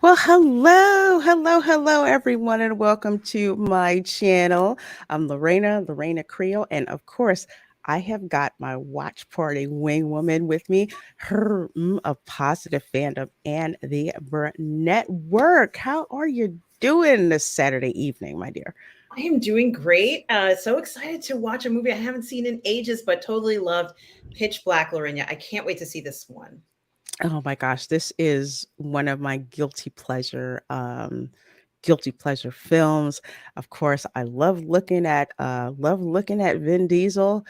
Well, hello, everyone, and welcome to my channel. I'm Lorena Creel, and of course, I have got my watch party wing woman with me, her of positive fandom and the network. How are you doing this Saturday evening, my dear? I am doing great. So excited to watch a movie I haven't seen in ages, but totally loved Pitch Black, Lorena. I can't wait to see this one. Oh my gosh, this is one of my guilty pleasure films. Of course, I love looking at Vin Diesel,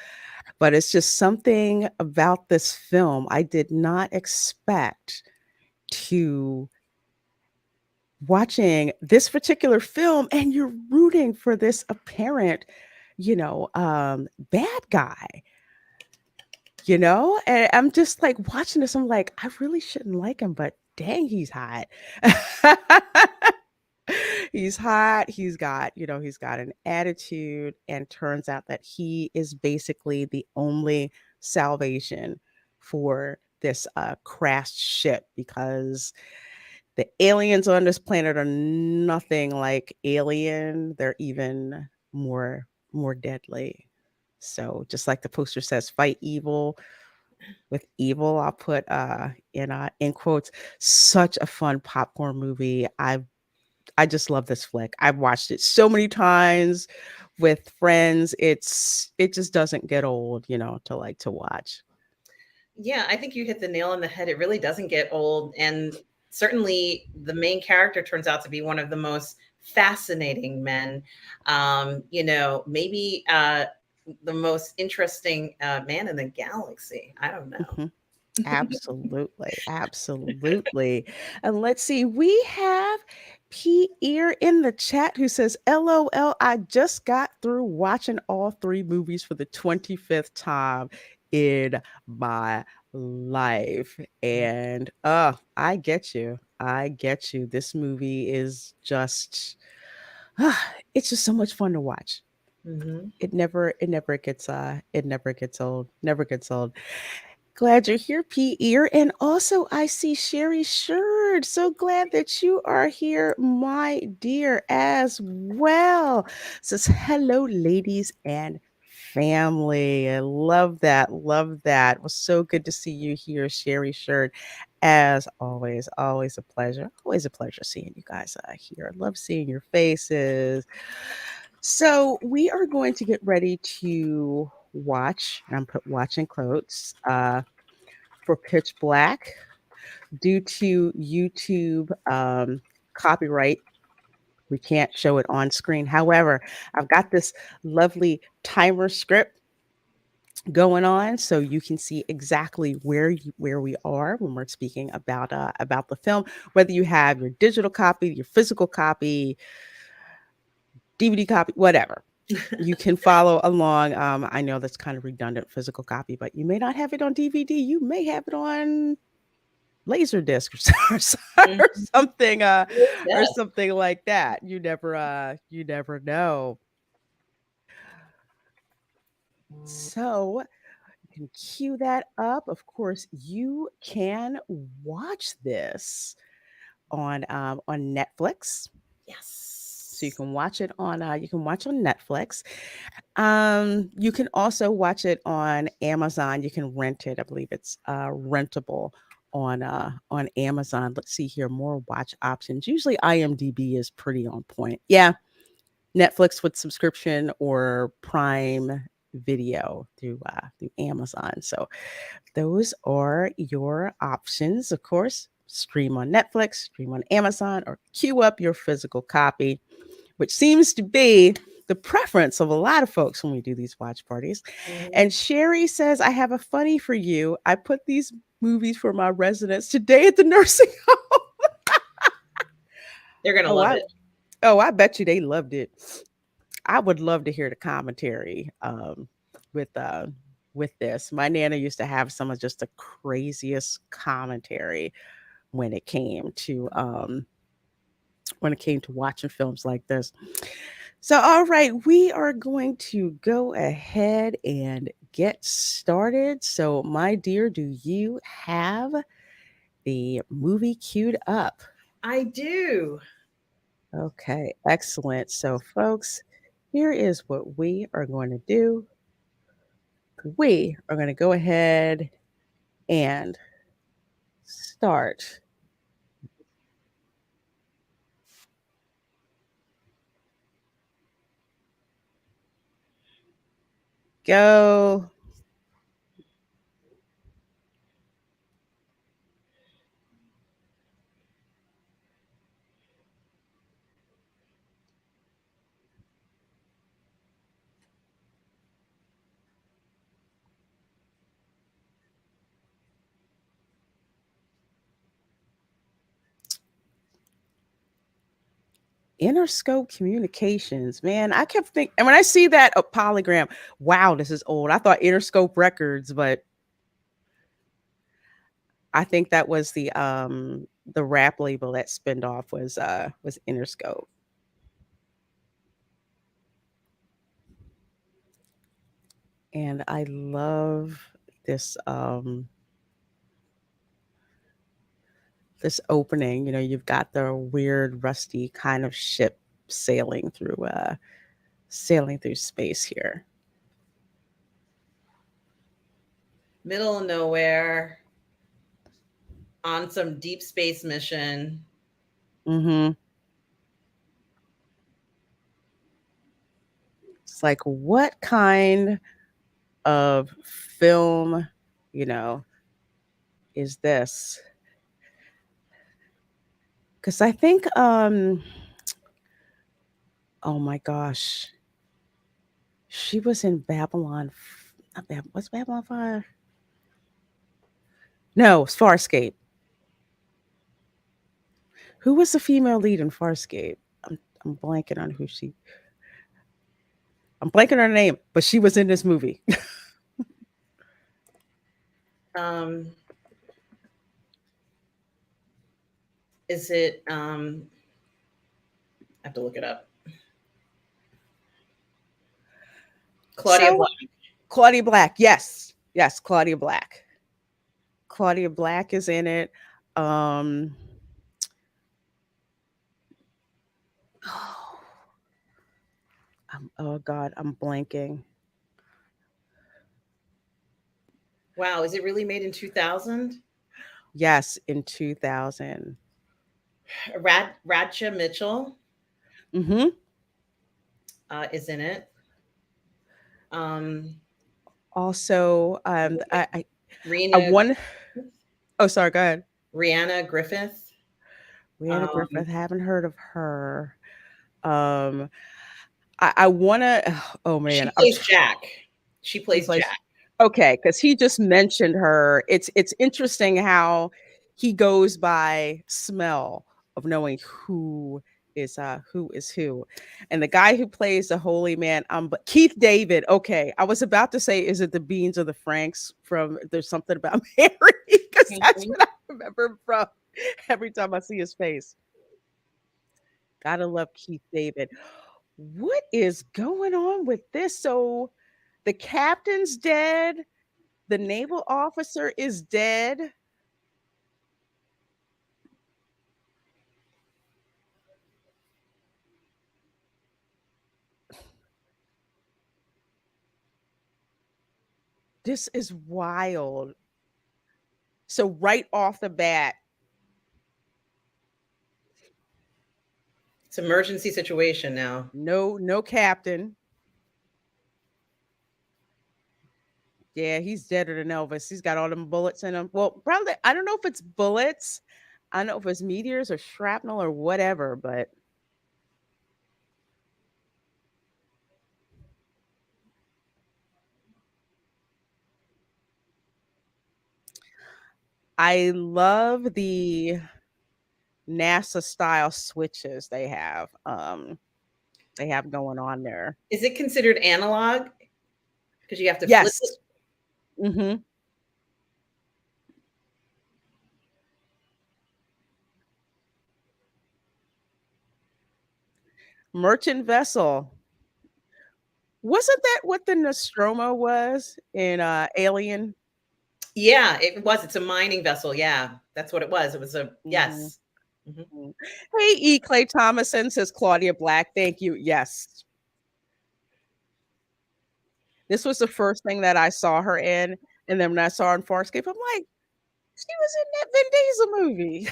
but it's just something about this film I did not expect to watching this particular film, and you're rooting for this apparent, bad guy. And I'm just like watching this. I'm like, I really shouldn't like him, but dang, he's hot. He's hot. He's got an attitude, and turns out that he is basically the only salvation for this crashed ship because the aliens on this planet are nothing like Alien. They're even more deadly. So just like the poster says, fight evil with evil. I'll put in quotes. Such a fun popcorn movie. I just love this flick. I've watched it so many times with friends. It just doesn't get old, to watch. Yeah, I think you hit the nail on the head. It really doesn't get old. And certainly the main character turns out to be one of the most fascinating men. Maybe the most interesting man in the galaxy. I don't know. Mhm. Absolutely, absolutely. And let's see, we have P Ear in the chat who says, LOL, I just got through watching all three movies for the 25th time in my life. And I get you. I get you. This movie is just it's just so much fun to watch. Hmm. It never gets old. Never gets old. Glad you're here, P. Ear. And also, I see Sherry Sherd. So glad that you are here, my dear, as well. Says, hello, ladies and family. I love that. Love that. It was so good to see you here, Sherry Sherd. As always, always a pleasure. Always a pleasure seeing you guys here. I love seeing your faces. So we are going to get ready to watch, and I'm put watching quotes, for Pitch Black. Due to YouTube copyright, we can't show it on screen. However, I've got this lovely timer script going on so you can see exactly where we are when we're speaking about the film, whether you have your digital copy, your physical copy, DVD copy, whatever. You can follow along. I know that's kind of redundant, physical copy, but you may not have it on DVD. You may have it on Laserdisc or something, or Yeah. something like that. You never know. So you can cue that up. Of course, you can watch this on Netflix. So Yes. you can watch on Netflix. You can also watch it on Amazon. You can rent it. I believe it's rentable on Amazon. Let's see here, more watch options. Usually IMDb is pretty on point. Yeah, Netflix with subscription or Prime Video through Amazon. So those are your options. Of course, stream on Netflix, stream on Amazon, or queue up your physical copy, which seems to be the preference of a lot of folks when we do these watch parties. Mhm. And Sherry says, I have a funny for you. I put these movies for my residents today at the nursing home. They're gonna Oh, love I it. I bet you they loved it. I would love to hear the commentary with uh with this. My nana used to have some of just the craziest commentary when it came to watching films like this. So, all right, we are going to go ahead and get started. So, my dear, do you have the movie queued up? I do. Okay, excellent. So, folks, here is what we are going to do. We are going to go ahead and start. Go. Interscope Communications, man. I kept thinking, and when I see that a polygram, wow, this is old. I thought Interscope Records, but I think that was the rap label that spinned off was Interscope. And I love this this opening. You know, you've got the weird rusty kind of ship sailing through space here. Middle of nowhere on some deep space mission. Mm-hmm. It's like, what kind of film, you know, is this? Because I think, oh my gosh, she was in Babylon. Not what's Babylon 5? No, it's Farscape. Who was the female lead in Farscape? I'm blanking on who she. I'm blanking on her name, but she was in this movie. Um, is it? I have to look it up. Claudia So Black. Claudia Black, yes, yes, Claudia Black. Claudia Black is in it. Um, oh, oh God, I'm blanking. Wow, is it really made in 2000? Yes, in 2000. Radcha Mitchell Mm-hmm. is in it. Um, Also, I Rena, won. Oh, sorry. Go ahead. Rihanna Griffith. Rihanna Um, Griffith. Haven't heard of her. Um, I want to. Oh man, she plays Jack. She he plays plays. Jack. Okay, because he just mentioned her. It's interesting how he goes by smell of knowing who is who, and the guy who plays the holy man, but Keith David. Okay, I was about to say, is it the Beans or the Franks from There's Something About Mary? Because that's Mhm. what I remember him from every time I see his face. Gotta love Keith David. What is going on with this? So the captain's dead. The naval officer is dead. This is wild. So right off the bat, It's an emergency situation now. no captain. Yeah, he's deader than Elvis. He's got all them bullets in him. Well, probably I don't know if it's bullets. I don't know if it's meteors or shrapnel or whatever, but I love the NASA style switches they have going on there. Is it considered analog? Because you have to flip it. Yes. Mhm. Merchant vessel. Wasn't that what the Nostromo was in Alien? Yeah, it was. It's a mining vessel. Yeah, that's what it was. It was a Mhm. yes. Mhm. Hey, E. Clay Thomason says Claudia Black. Thank you. Yes. This was the first thing that I saw her in. And then when I saw her in Farscape, I'm like, she was in that Vin Diesel movie.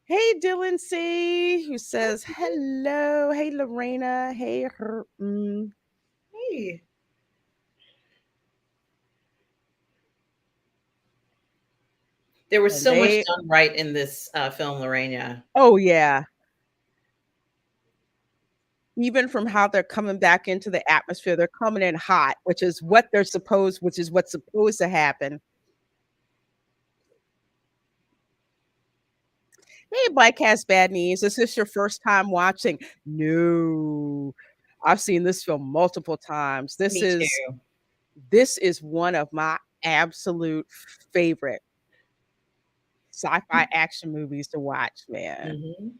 Hey, Dylan C, who says hello. Hey, Lorena. Hey, her. Hey. There was And so much they, done right in this film, Lorena. oh, yeah. Even from how they're coming back into the atmosphere, they're coming in hot, which is what's supposed to happen. Hey, Mike has bad knees. Is this your first time watching? No, I've seen this film multiple times. Me too. This is one of my absolute favorite sci-fi action movies to watch, man. Mhm.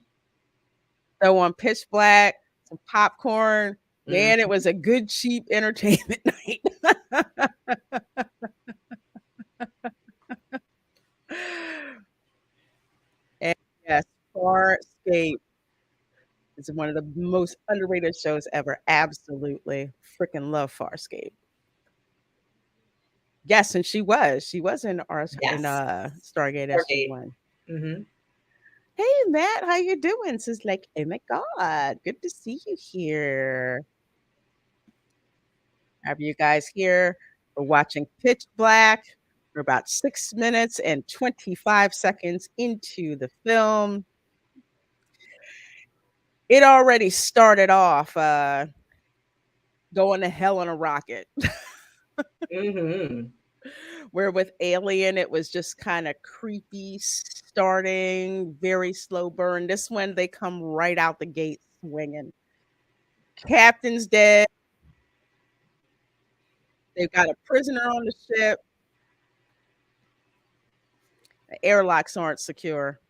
So on Pitch Black, some popcorn, man, it Mhm. was a good, cheap entertainment night. And yes, Farscape is one of the most underrated shows ever. Absolutely. Freaking love Farscape. Yes, and she was in our in Yes. Stargate Stargate. SG-1. Mhm. Hey Matt, how you doing? This is like, oh my god, good to see you here. Have you guys here? We're watching Pitch Black. We're about 6 minutes and 25 seconds into the film. It already started off going to hell on a rocket. Mhm. Where with Alien, it was just kind of creepy starting, very slow burn. This one, they come right out the gate swinging. Captain's dead. They've got a prisoner on the ship. The airlocks aren't secure.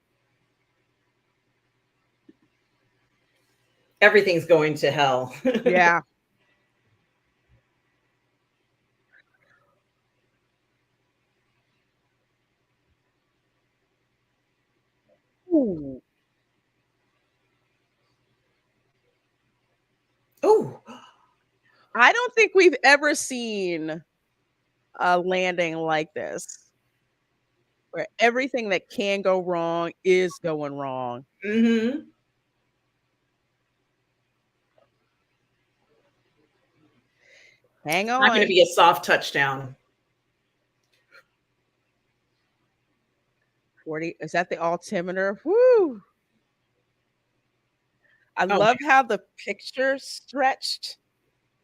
Everything's going to hell. Yeah. Ooh. Oh. I don't think we've ever seen a landing like this, where everything that can go wrong is going wrong. Mhm. Hang Not going to on. be a soft touchdown. 40. Is that the altimeter? Woo. I Oh, love how the picture stretched.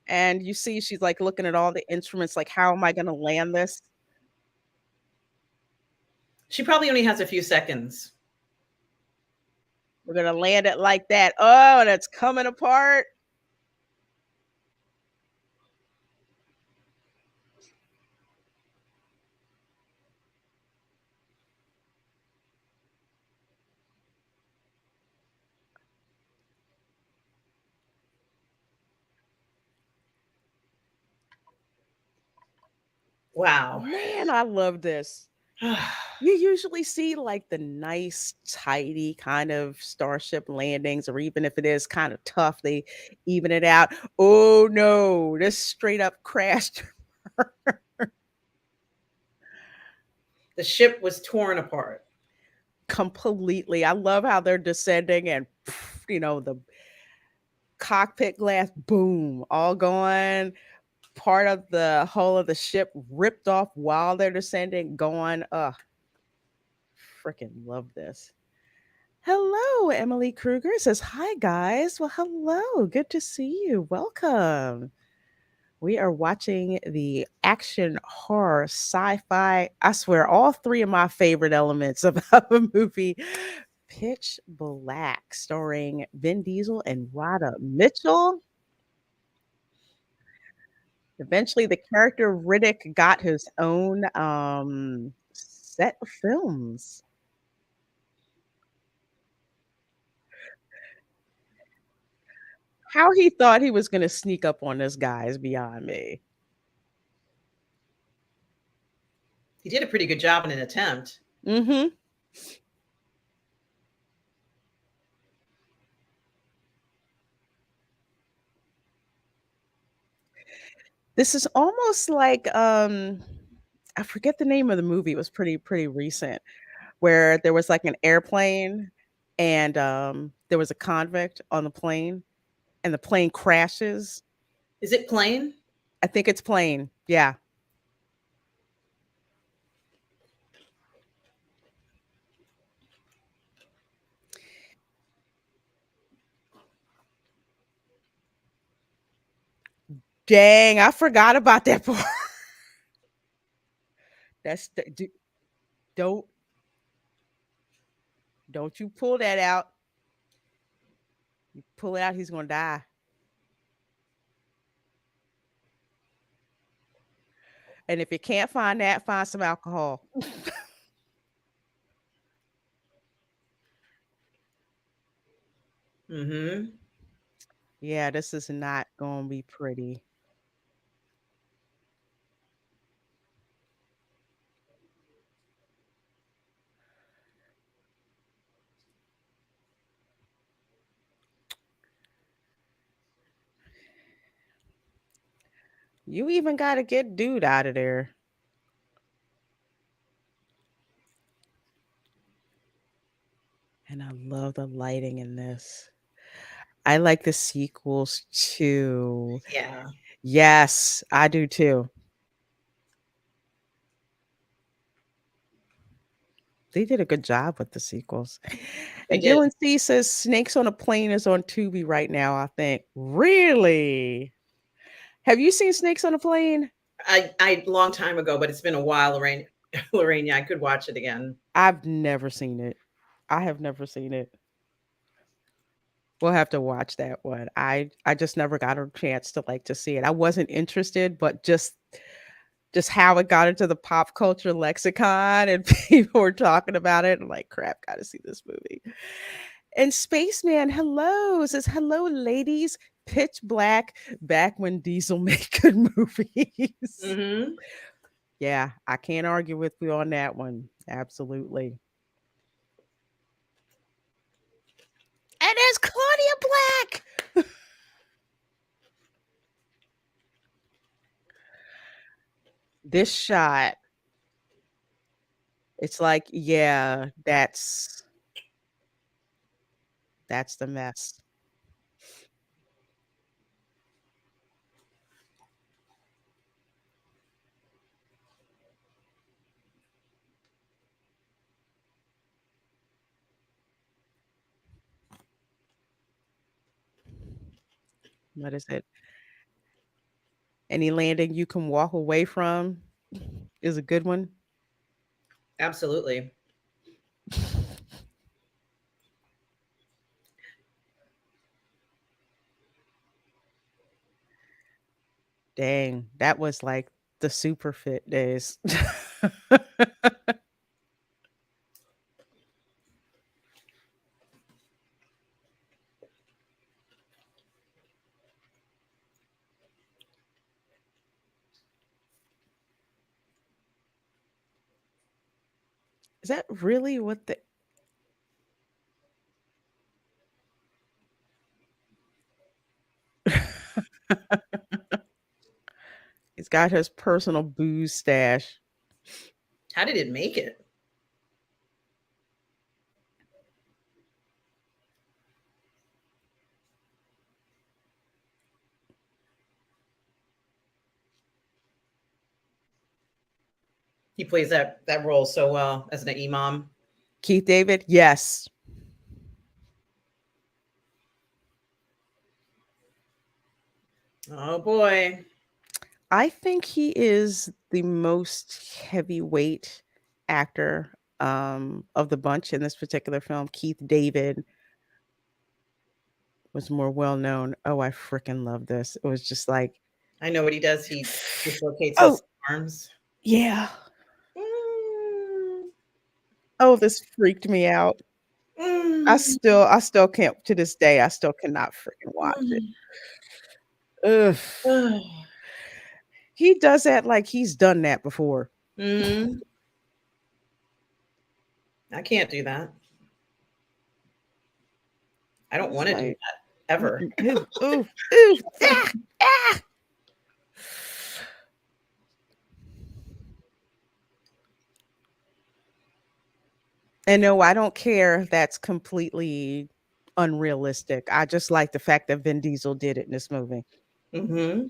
And you see, she's like looking at all the instruments, like, how am I going to land this? she probably only has a few seconds. We're going to land it like that. Oh, and it's coming apart. Wow. Man, I love this. You usually see like the nice, tidy kind of starship landings, or even if it is kind of tough, they even it out. Oh no, this straight up crashed. The ship was torn apart. Completely. I love how they're descending and the cockpit glass, boom, all gone. Part of the hull of the ship ripped off while they're descending, gone. Ugh, freaking love this. Hello, Emily Kruger says, hi, guys. Well, hello. Good to see you. Welcome. We are watching the action horror sci-fi. I swear, all three of my favorite elements of a movie. Pitch Black, starring Vin Diesel and Radha Mitchell. Eventually, the character Riddick got his own set of films. How he thought he was going to sneak up on this guy is beyond me. He did a pretty good job in an attempt. Mm-hmm. This is almost like, I forget the name of the movie, it was pretty recent, where there was, like, an airplane and, there was a convict on the plane, and the plane crashes. Is it Plane? I think it's Plane, yeah. Dang, I forgot about that part. That's the d don't don't you pull that out. You pull it out, he's gonna die. And if you can't find that, find some alcohol. Mm-hmm. Yeah, this is not gonna be pretty. You even gotta get dude out of there. And I love the lighting in this. I like the sequels too. Yeah, Yes, I do too. They did a good job with the sequels. they And did. Dylan C says Snakes on a Plane is on Tubi right now, I think. Really? Have you seen Snakes on a Plane? I long time ago, but it's been a while, Lorraine. Lorraine, yeah, I could watch it again. I've never seen it. I have never seen it. We'll have to watch that one. I just never got a chance to like to see it. I wasn't interested, but just how it got into the pop culture lexicon and people were talking about it. I'm like, crap, gotta see this movie. And Spaceman, hello, says hello, ladies. Pitch Black, back when Diesel made good movies. Mm-hmm. Yeah, I can't argue with you on that one. Absolutely. And there's Claudia Black. This shot, it's like, yeah, that's the mess. What is it? Any landing you can walk away from is a good one. Absolutely. Dang, that was like the super fit days. Is that really what the He's got his personal booze stash. How did it make it? He plays that role so well as an imam. Keith David, yes. Oh boy. I think he is the most heavyweight actor of the bunch in this particular film. Keith David was more well known. Oh, I freaking love this. It was just like, I know what he does. He dislocates oh, his arms. yeah. Mm, Oh, this freaked me out. mm, I still can't to this day. I still cannot freaking watch it. mm. Ugh. He does that like he's done that before. Mhm. I can't do that. I don't It's want to do like, that ever. oof, oof, oof, ah, ah. And no, I don't care if that's completely unrealistic. I just like the fact that Vin Diesel did it in this movie. Hmm.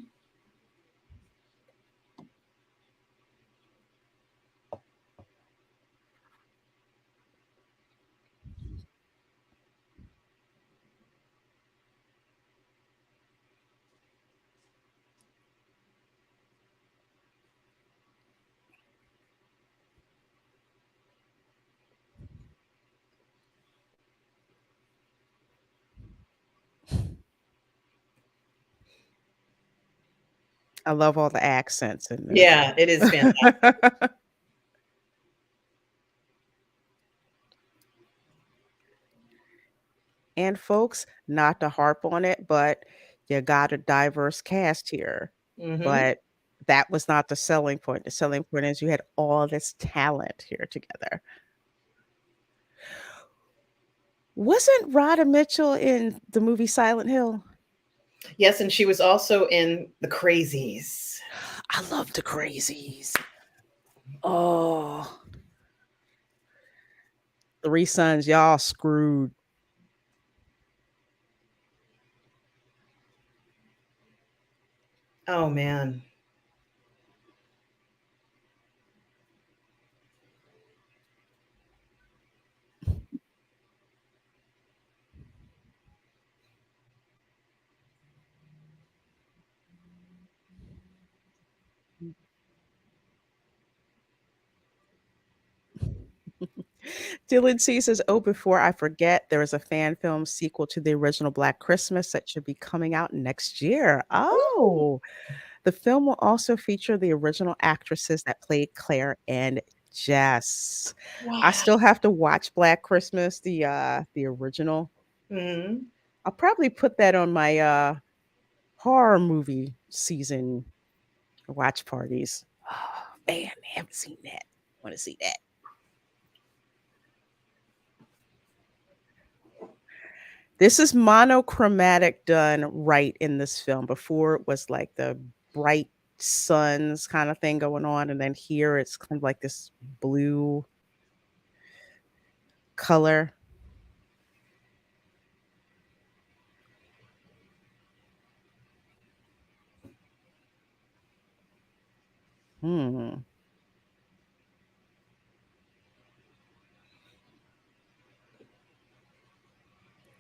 I love all the accents in Yeah, it is fantastic. this. And folks, not to harp on it, but you got a diverse cast here. Hmm. But that was not the selling point. The selling point is you had all this talent here together. Wasn't Radha Mitchell in the movie Silent Hill? Yes, and she was also in The Crazies. I love the Crazies. Oh, Three Sons, y'all screwed. Oh man. Dylan C says, "Oh, before I forget, there is a fan film sequel to the original Black Christmas that should be coming out next year." Ooh, Oh, the film will also feature the original actresses that played Claire and Jess. I wow. still have to watch Black Christmas, the original. Hmm. I'll probably put that on my horror movie season watch parties. Oh man, I haven't seen that. Want to see that. This is monochromatic done right in this film. Before it was like the bright suns kind of thing going on, and then here it's kind of like this blue color. Hmm.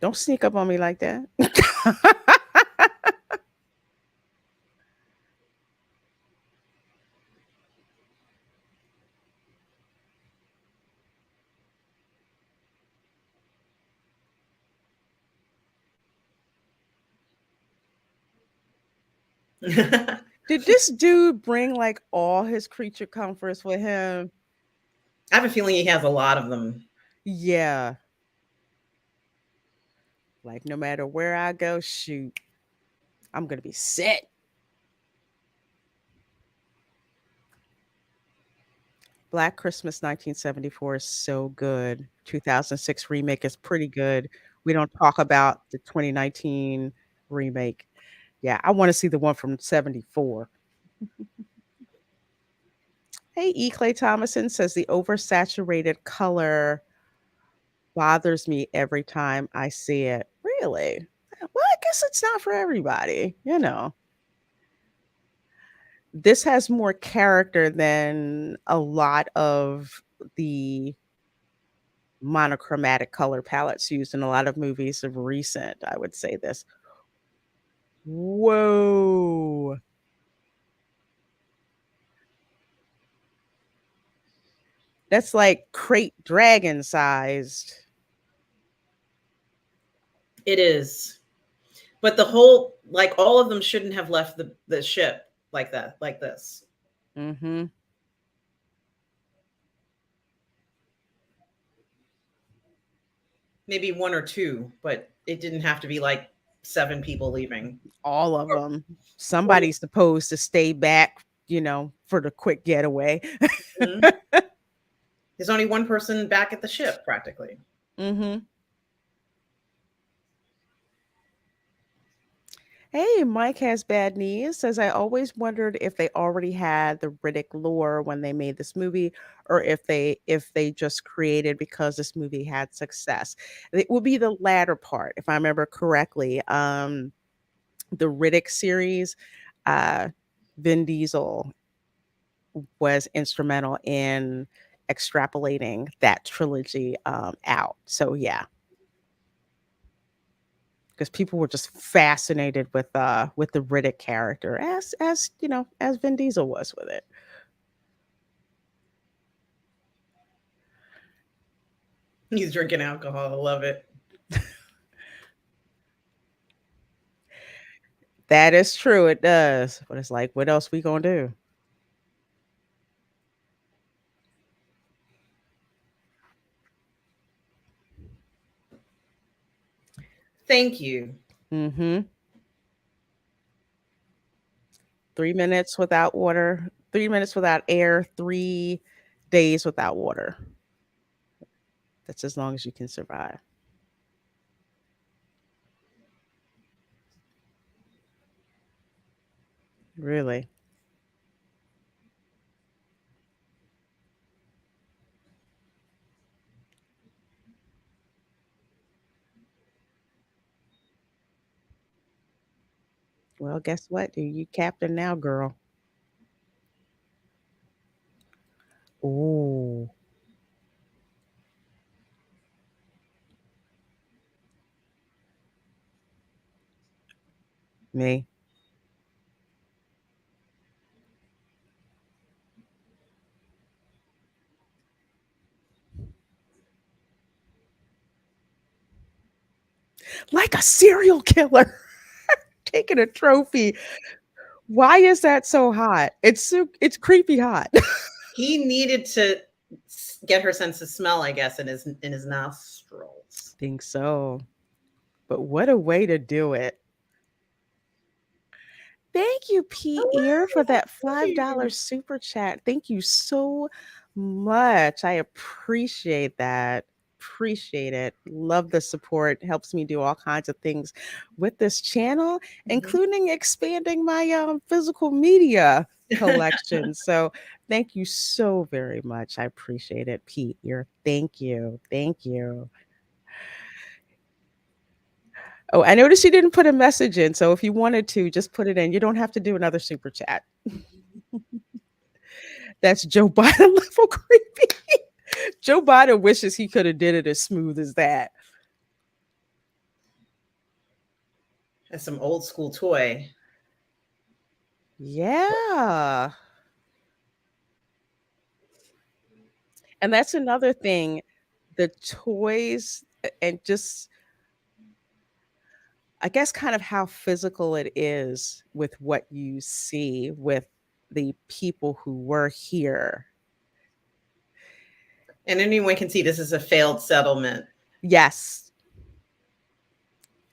Don't sneak up on me like that. Did this dude bring like all his creature comforts with him? I have a feeling he has a lot of them. Yeah. Like no matter where I go, shoot, I'm gonna be set. Black Christmas 1974 is so good. 2006 remake is pretty good. We don't talk about the 2019 remake. Yeah, I want to see the one from 74. Hey, E. Clay Thomason says the oversaturated color bothers me every time I see it. Really? Well, I guess it's not for everybody, you know. This has more character than a lot of the monochromatic color palettes used in a lot of movies of recent, I would say this. Whoa. That's like crate dragon sized. It is. But the whole, like, all of them shouldn't have left the ship like that, like this. Mhm. Maybe one or two, but it didn't have to be like seven people leaving. All of Or, them. or Somebody's supposed to stay back, for the quick getaway. mhm. There's only one person back at the ship, practically. Mm-hmm. Hey, Mike has bad knees. Says I always wondered if they already had the Riddick lore when they made this movie, or if they just created because this movie had success. It will be the latter part, if I remember correctly. The Riddick series, uh, Vin Diesel was instrumental in extrapolating that trilogy out. So yeah, because people were just fascinated with the Riddick character, as you know, as Vin Diesel was with it. He's drinking alcohol. I love it. That is true, it does. But it's like, what else we gonna do? Thank you. Mm-hmm. 3 minutes without water, 3 minutes without air, 3 days without water. That's as long as you can survive. Really. Well, guess what? You captain now, girl. Ooh, me. Like a serial killer taking a trophy. Why is that so hot? It's creepy hot. He needed to get her sense of smell, I guess, in his nostrils. Think so. But what a way to do it. Thank you, P. Ear, for that $5 super chat. Thank you so much. I appreciate that. Appreciate it. Love the support. Helps me do all kinds of things with this channel, Mhm. including expanding my physical media collection. So thank you so very much. I appreciate it, Pete. Ear. Thank you. Thank you. Oh, I noticed you didn't put a message in. So if you wanted to, just put it in. You don't have to do another super chat. That's Joe Biden level creepy. Joe Biden wishes he could have did it as smooth as that. That's some old school toy. Yeah. And that's another thing. The toys and just I guess kind of how physical it is with what you see with the people who were here. And anyone can see this is a failed settlement. Yes.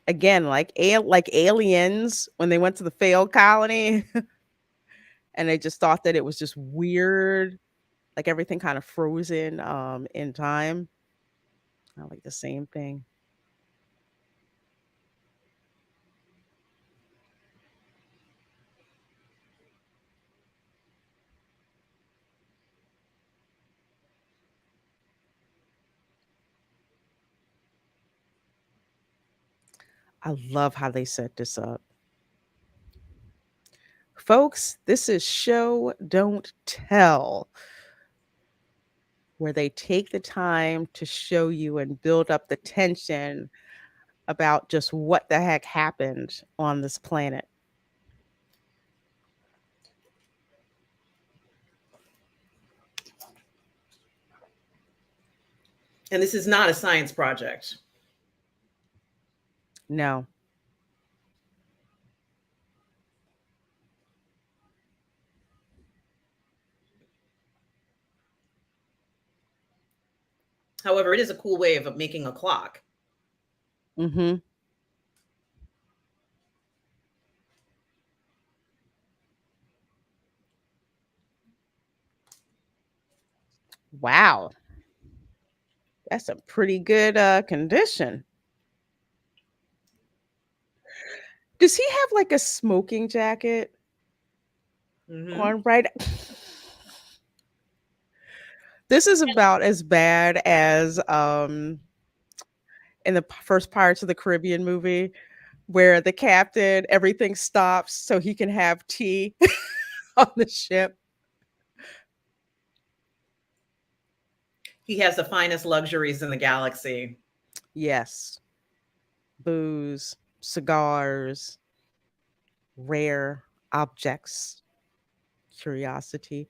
Again, like aliens when they went to the failed colony and they just thought that it was just weird, like everything kind of frozen in time. I like the same thing. I love how they set this up. Folks, this is show don't tell, where they take the time to show you and build up the tension about just what the heck happened on this planet. And this is not a science project. No. However, it is a cool way of making a clock. Mhm. Wow. That's a pretty good condition. Does he have like a smoking jacket Mm-hmm. on right? This is about as bad as in the first Pirates of the Caribbean movie where the captain, everything stops so he can have tea on the ship. He has the finest luxuries in the galaxy. Yes. Booze, cigars, rare objects, curiosity.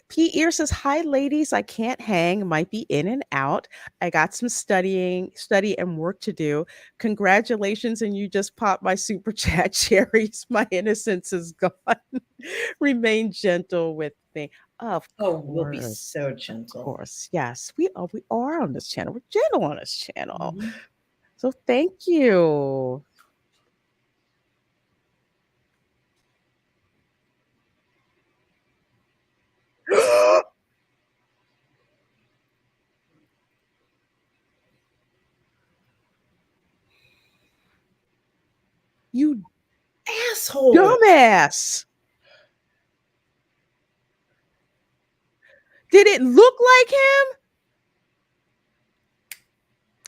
P. Ear says, "Hi, ladies. I can't hang. Might be in and out. I got some study and work to do. Congratulations, and you just popped my super chat cherries. My innocence is gone. Remain gentle with me." Of Oh, we'll be course, so of gentle. course. Yes, we are. We are on this channel. We're gentle on this channel. Mm-hmm. So thank you. You Asshole. dumbass. Did it look like him?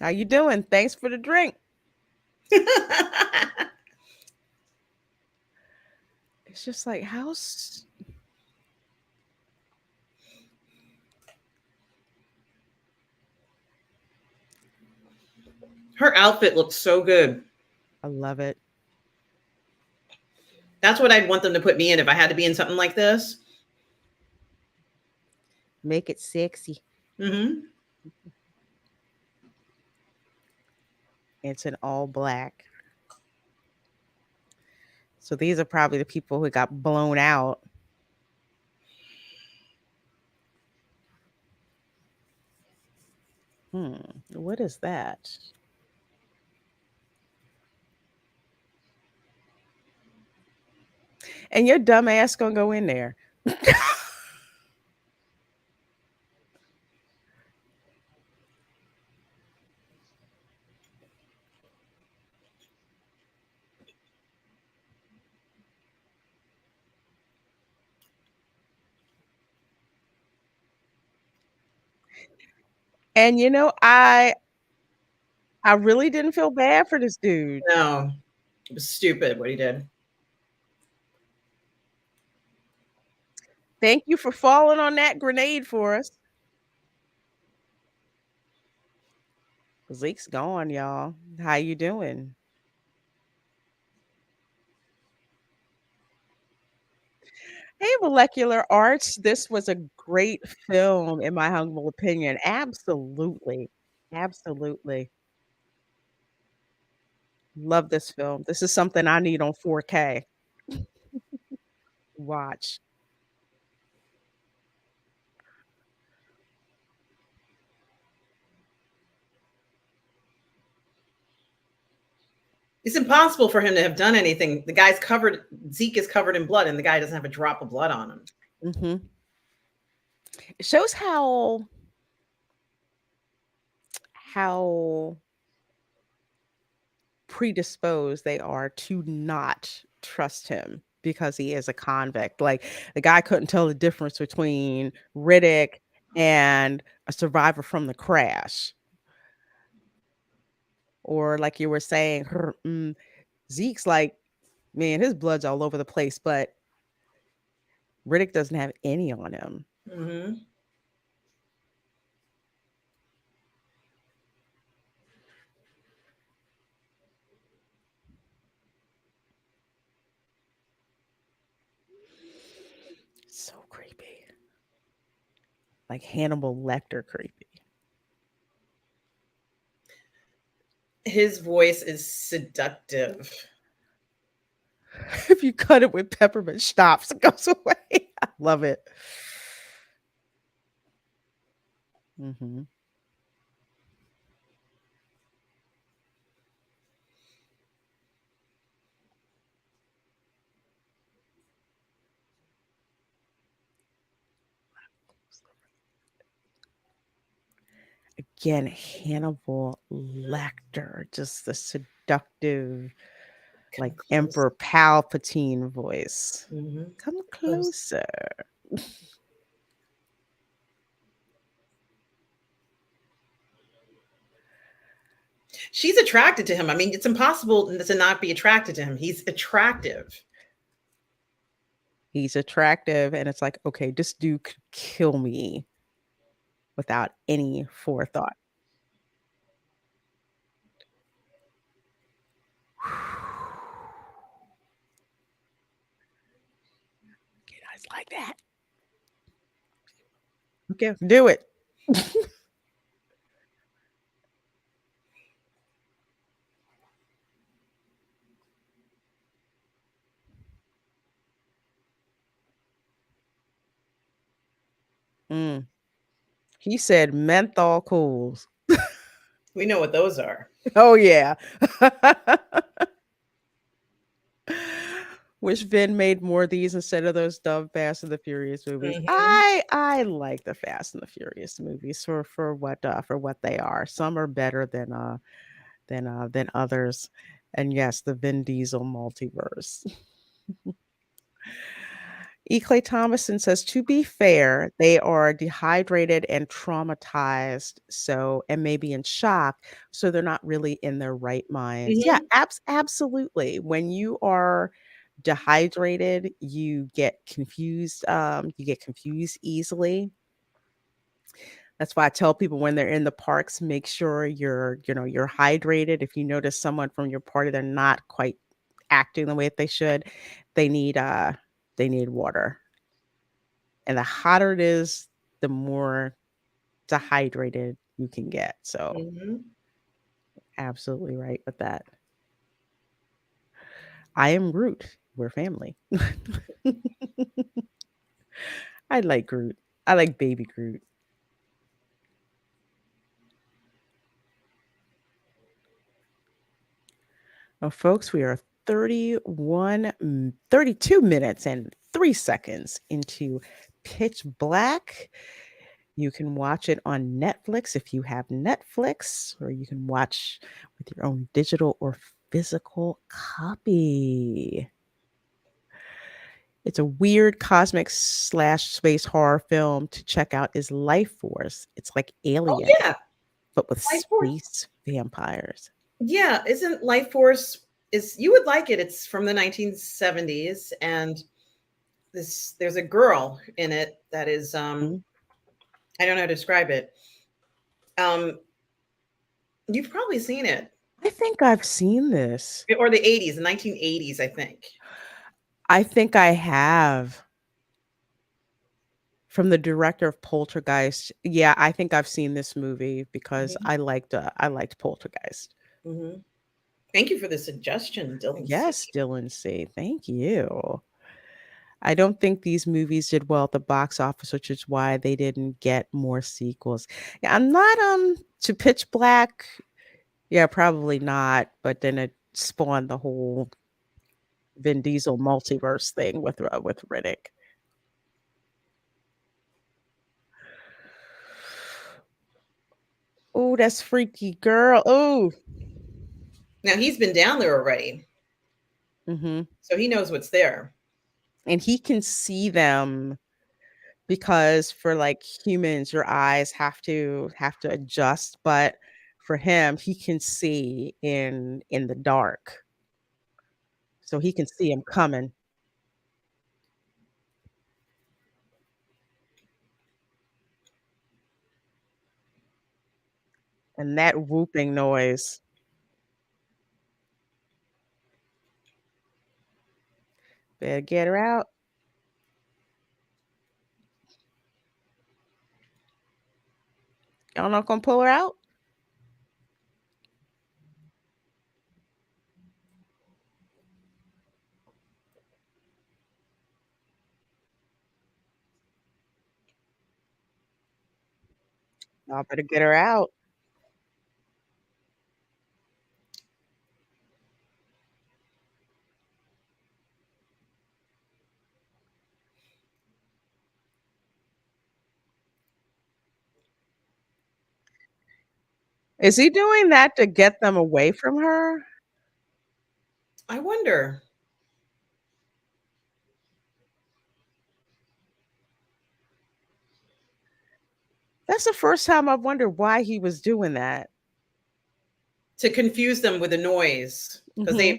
How you doing? Thanks for the drink. It's just like Her outfit looks so good. I love it. That's what I'd want them to put me in if I had to be in something like this. Make it sexy. Mm-hmm. It's an all black. So these are probably the people who got blown out. What is that? And your dumb ass gonna go in there. And I really didn't feel bad for this dude. No, it was stupid what he did. Thank you for falling on that grenade for us. Zeke's gone, y'all. How you doing? Hey, Molecular Arts. This was a great film, in my humble opinion. Absolutely. Absolutely. Love this film. This is something I need on 4K. Watch. It's impossible for him to have done anything. The guy's covered, Zeke is covered in blood, and the guy doesn't have a drop of blood on him. It shows how predisposed they are to not trust him because he is a convict. Like the guy couldn't tell the difference between Riddick and a survivor from the crash. Or like you were saying, Zeke's like, man, his blood's all over the place, but Riddick doesn't have any on him. Mm-hmm. So creepy. Like Hannibal Lecter creepy. His voice is seductive. If you cut it with peppermint schnapps, it goes away. I love it. Mm-hmm. Again, Hannibal Lecter, just the seductive, Come like close. Emperor Palpatine voice. Mm-hmm. Come Close. closer. She's attracted to him. I mean, it's impossible to not be attracted to him. He's attractive. He's attractive, and it's like, okay, this dude could kill me without any forethought. Get eyes like that. Okay, do it. Mm. He said menthol cools. We know what those are. Oh yeah. Wish Vin made more of these instead of those dumb Fast and the Furious movies. Mm-hmm. I like the Fast and the Furious movies for what they are. Some are better than others. And yes, the Vin Diesel multiverse. E. Clay Thomason says, to be fair, they are dehydrated and traumatized, so and maybe in shock, so they're not really in their right minds. Yeah, Mm-hmm. absolutely. When you are dehydrated, you get confused easily. That's why I tell people when they're in the parks, make sure you're hydrated. If you notice someone from your party, they're not quite acting the way that they should, they need water. And the hotter it is, the more dehydrated you can get. So, Mm-hmm. absolutely right with that. I am Groot. We're family. I like Groot. I like baby Groot. Well, folks, we are 32 minutes and 3 seconds into Pitch Black. You can watch it on Netflix if you have Netflix, or you can watch with your own digital or physical copy. It's a weird cosmic slash space horror film to check out is Life Force. It's like Oh Alien, yeah, but with Life Force. space vampires. Yeah, isn't Life Force is you would like it. It's from the 1970s and this there's a girl in it that is Mhm. I don't know how to describe it. Um you've probably seen it. I think I've seen this. Or the 80s, the 1980s, I think. I think I have from the director of Poltergeist. Yeah, I think I've seen this movie because Hmm. I liked Poltergeist. Hmm. Thank you for the suggestion, Dylan C. Yes, Dylan C. Thank you. I don't think these movies did well at the box office, which is why they didn't get more sequels. Yeah, I'm not to Pitch Black. Yeah, probably not. But then it spawned the whole Vin Diesel multiverse thing with Riddick. Oh, that's freaky girl. Oh. Now he's been down there already, Hmm. so he knows what's there. And he can see them because for like humans, your eyes have to adjust, but for him, he can see in the dark. So he can see him coming. And that whooping noise. Better get her out. Y'all not gonna pull her out? Y'all better get her out. Is he doing that to get them away from her? I wonder. That's the first time I've wondered why he was doing that. To confuse them with the noise because Mhm.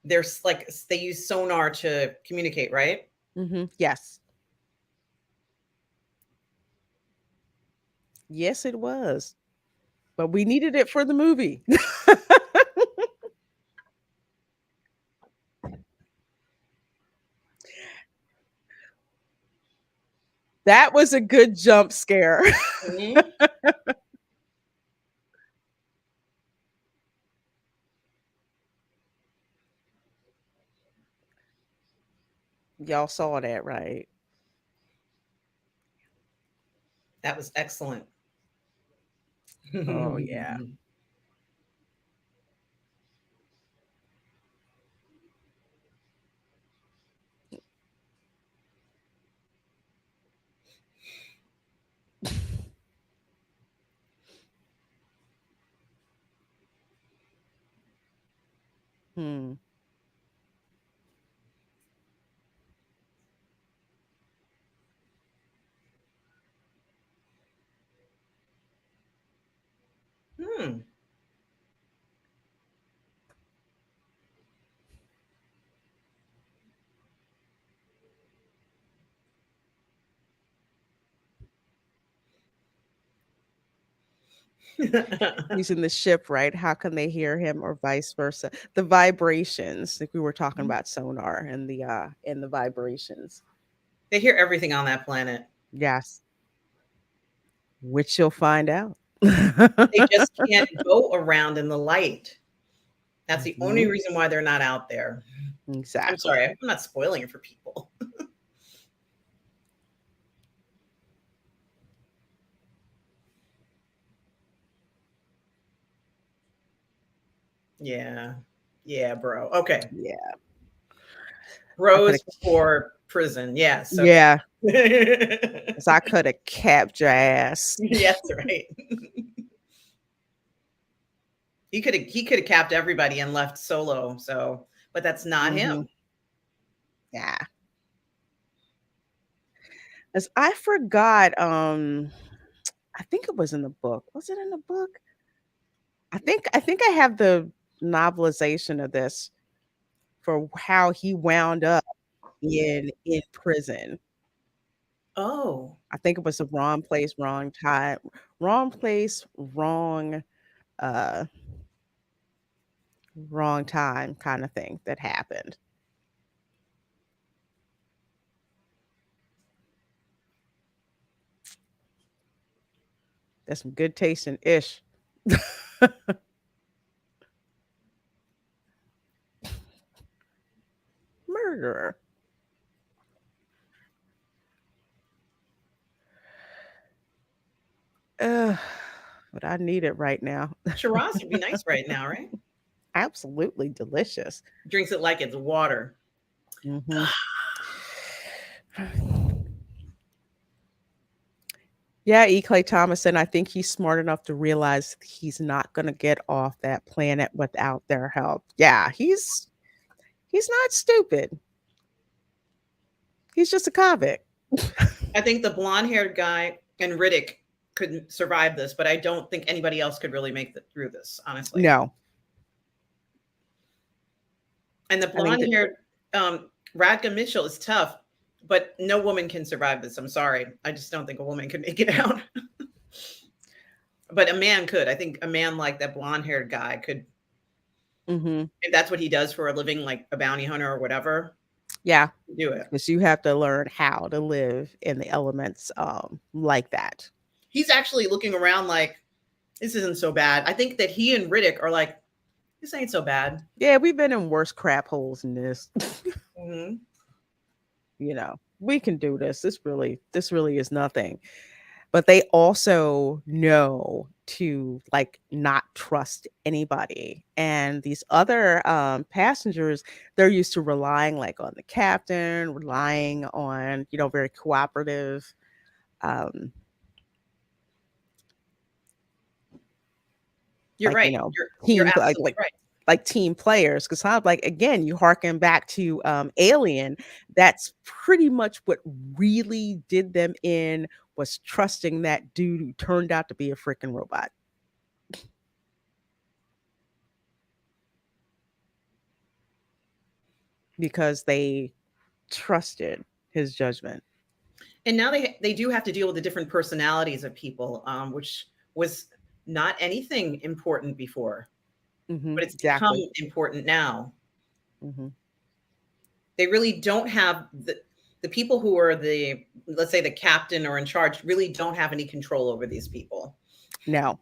they're like they use sonar to communicate, right? Mhm. Yes. Yes, it was. But we needed it for the movie. That was a good jump scare. Mhm. Y'all saw that, right? That was excellent. Oh, yeah. Hmm. Hmm. Using the ship, right? How can they hear him or vice versa? The vibrations, like we were talking about sonar and the vibrations. They hear everything on that planet. Yes. Which you'll find out. They just can't go around in the light. That's the only Mhm. reason why they're not out there. I'm sorry, Exactly. I'm not spoiling it for people. Yeah. Yeah, bro. Okay. Yeah. I could Bros have before prison. Yes. Okay. yeah, 'cause I could have capped your ass. Yes, right. He could have capped everybody and left solo. So, but that's not Mhm. him. Yeah. As I forgot, I think it was in the book. Was it in the book? I think I have the novelization of this for how he wound up in prison. Oh, I think it was the wrong place, wrong time, wrong place, uh wrong time kind of thing that happened. That's some good taste in ish. Murderer. Ugh, but I need it right now. Shiraz would be nice right now, right? Absolutely delicious. Drinks it like it's water. Mhm. Yeah, E. Clay Thomason, I think he's smart enough to realize he's not gonna get off that planet without their help. Yeah, he's not stupid. He's just a convict. I think the blonde-haired guy and Riddick could survive this, but I don't think anybody else could really make it through this, honestly. No, And the I think that blonde-haired Radka Mitchell is tough, but no woman can survive this. I'm sorry. I just don't think a woman could make it out. But a man could. I think a man like that blonde-haired guy could, mhm. if that's what he does for a living, like a bounty hunter or whatever, Yeah, do it. because you have to learn how to live in the elements, like that. He's actually looking around like, this isn't so bad. I think that he and Riddick are like, this ain't so bad. Yeah, we've been in worse crap holes than this. Hmm. We can do this. This really is nothing. But they also know to like not trust anybody. And these other passengers, they're used to relying like on the captain, relying on, very cooperative. Um, You're like, right. You're team absolutely right. like team players. Because I'm like, again, you harken back to Alien. That's pretty much what really did them in, was trusting that dude who turned out to be a freaking robot, because they trusted his judgment. And now they do have to deal with the different personalities of people, which was not anything important before, but it's become Exactly. important now. Hmm. They really don't have the people who are the, let's say, the captain or in charge, really don't have any control over these people. Now,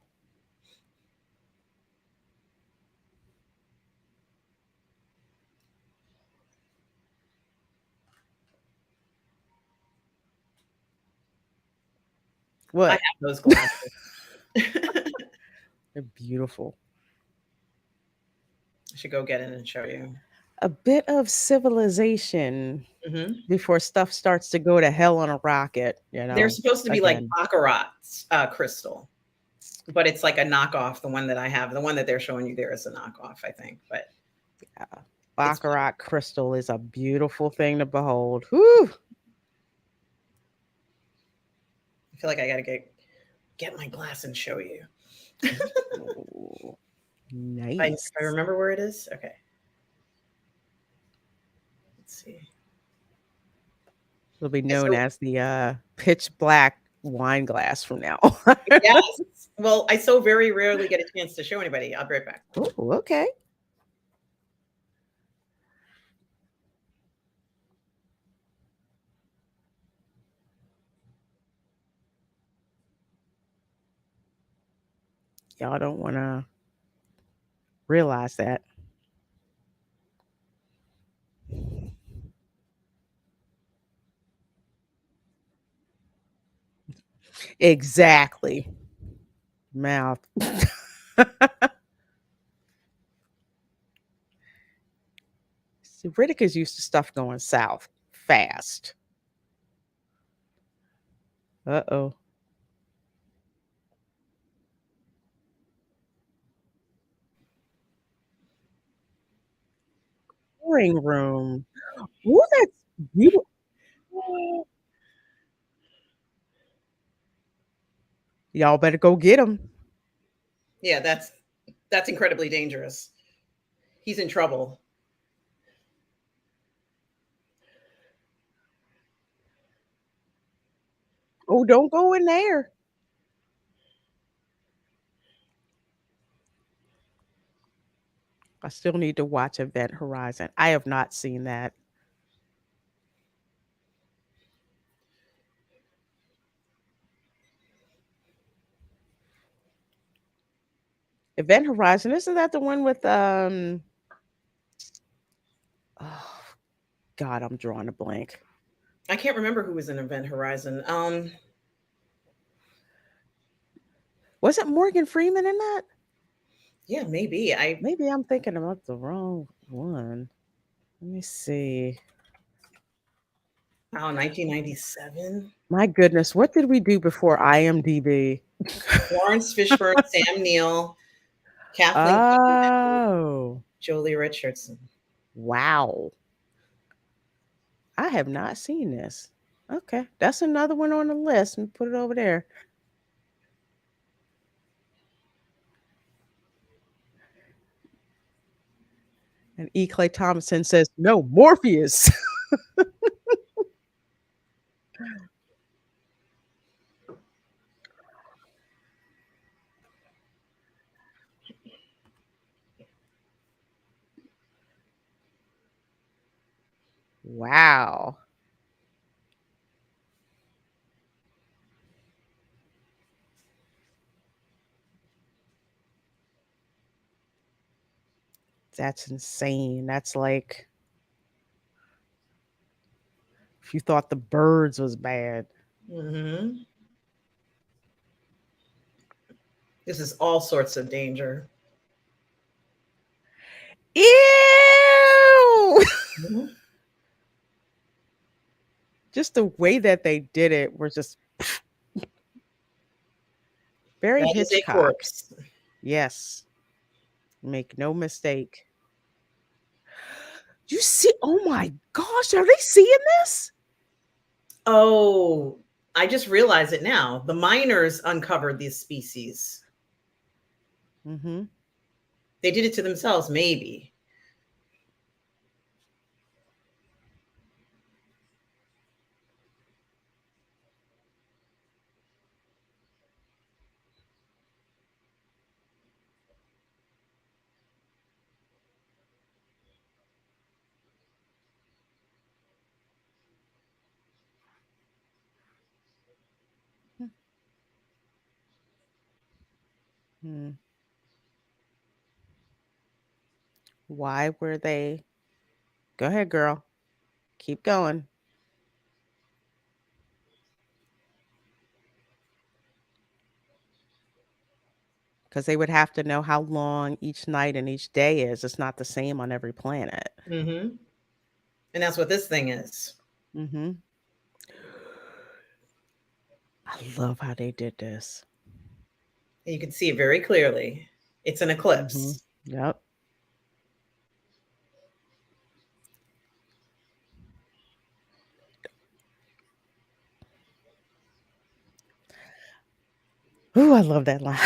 I what? have those glasses. I They're beautiful. should go get it and show you. A bit of civilization Hmm. before stuff starts to go to hell on a rocket, They're supposed to be like again. baccarat's crystal, but it's like a knockoff. The one that I have, the one that they're showing you there, is a knockoff, I think. But Yeah. it's fun. Baccarat crystal is a beautiful thing to behold. Whew. I feel like I got to get my glass and show you. Ooh, If nice. I remember where it is. Okay. Let's see. It'll be And known so, as the pitch black wine glass from now on. yes. Well, I so very rarely get a chance to show anybody. I'll be right back. Oh, okay. Y'all don't want to realize that. Exactly. Mouth. See, Riddick is used to stuff going south fast. Uh-oh. Pouring room. Ooh, that's beautiful. Y'all better go get him. Yeah, that's incredibly dangerous. He's in trouble. Oh, don't go in there. I still need to watch Event Horizon. I have not seen that. Event Horizon, isn't that the one with oh God, I'm drawing a blank. I can't remember who was in Event Horizon. Wasn't Morgan Freeman in that? Yeah, maybe. Maybe I'm thinking about the wrong one. Let me see. 1997. My goodness, what did we do before IMDb? Lawrence Fishburne, Sam Neill, Kathleen Keenan, Oh, Jolie Richardson. wow. I have not seen this. Okay, that's another one on the list. Let me put it over there. And E. Clay Thompson says, no, Morpheus. Wow. That's insane. That's like if you thought the birds was bad. Hmm. This is all sorts of danger. Ew! Mhm. Just the way that they did it was just very That is a Hitchcock. corpse. Yes. Make no mistake. You see, oh my gosh, are they seeing this? Oh, I just realized it now. The miners uncovered these species. Mm-hmm. They did it to themselves, maybe. Hmm. Why were they? Go ahead, girl. Keep going. Because they would have to know how long each night and each day is. It's not the same on every planet. Mm-hmm. And that's what this thing is. Mm-hmm. I love how they did this. And you can see it very clearly. It's an Mm-hmm. eclipse. Yep. Ooh, I love that line.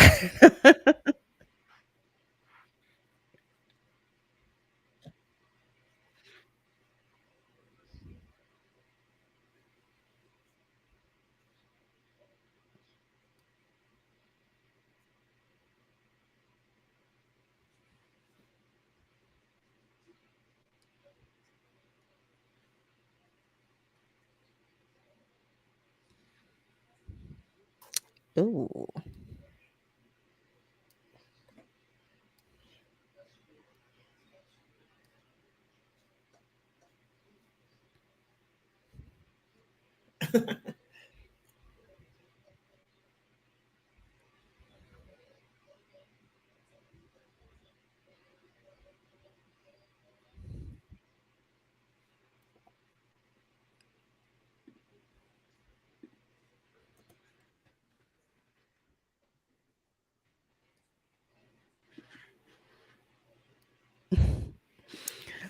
Ooh.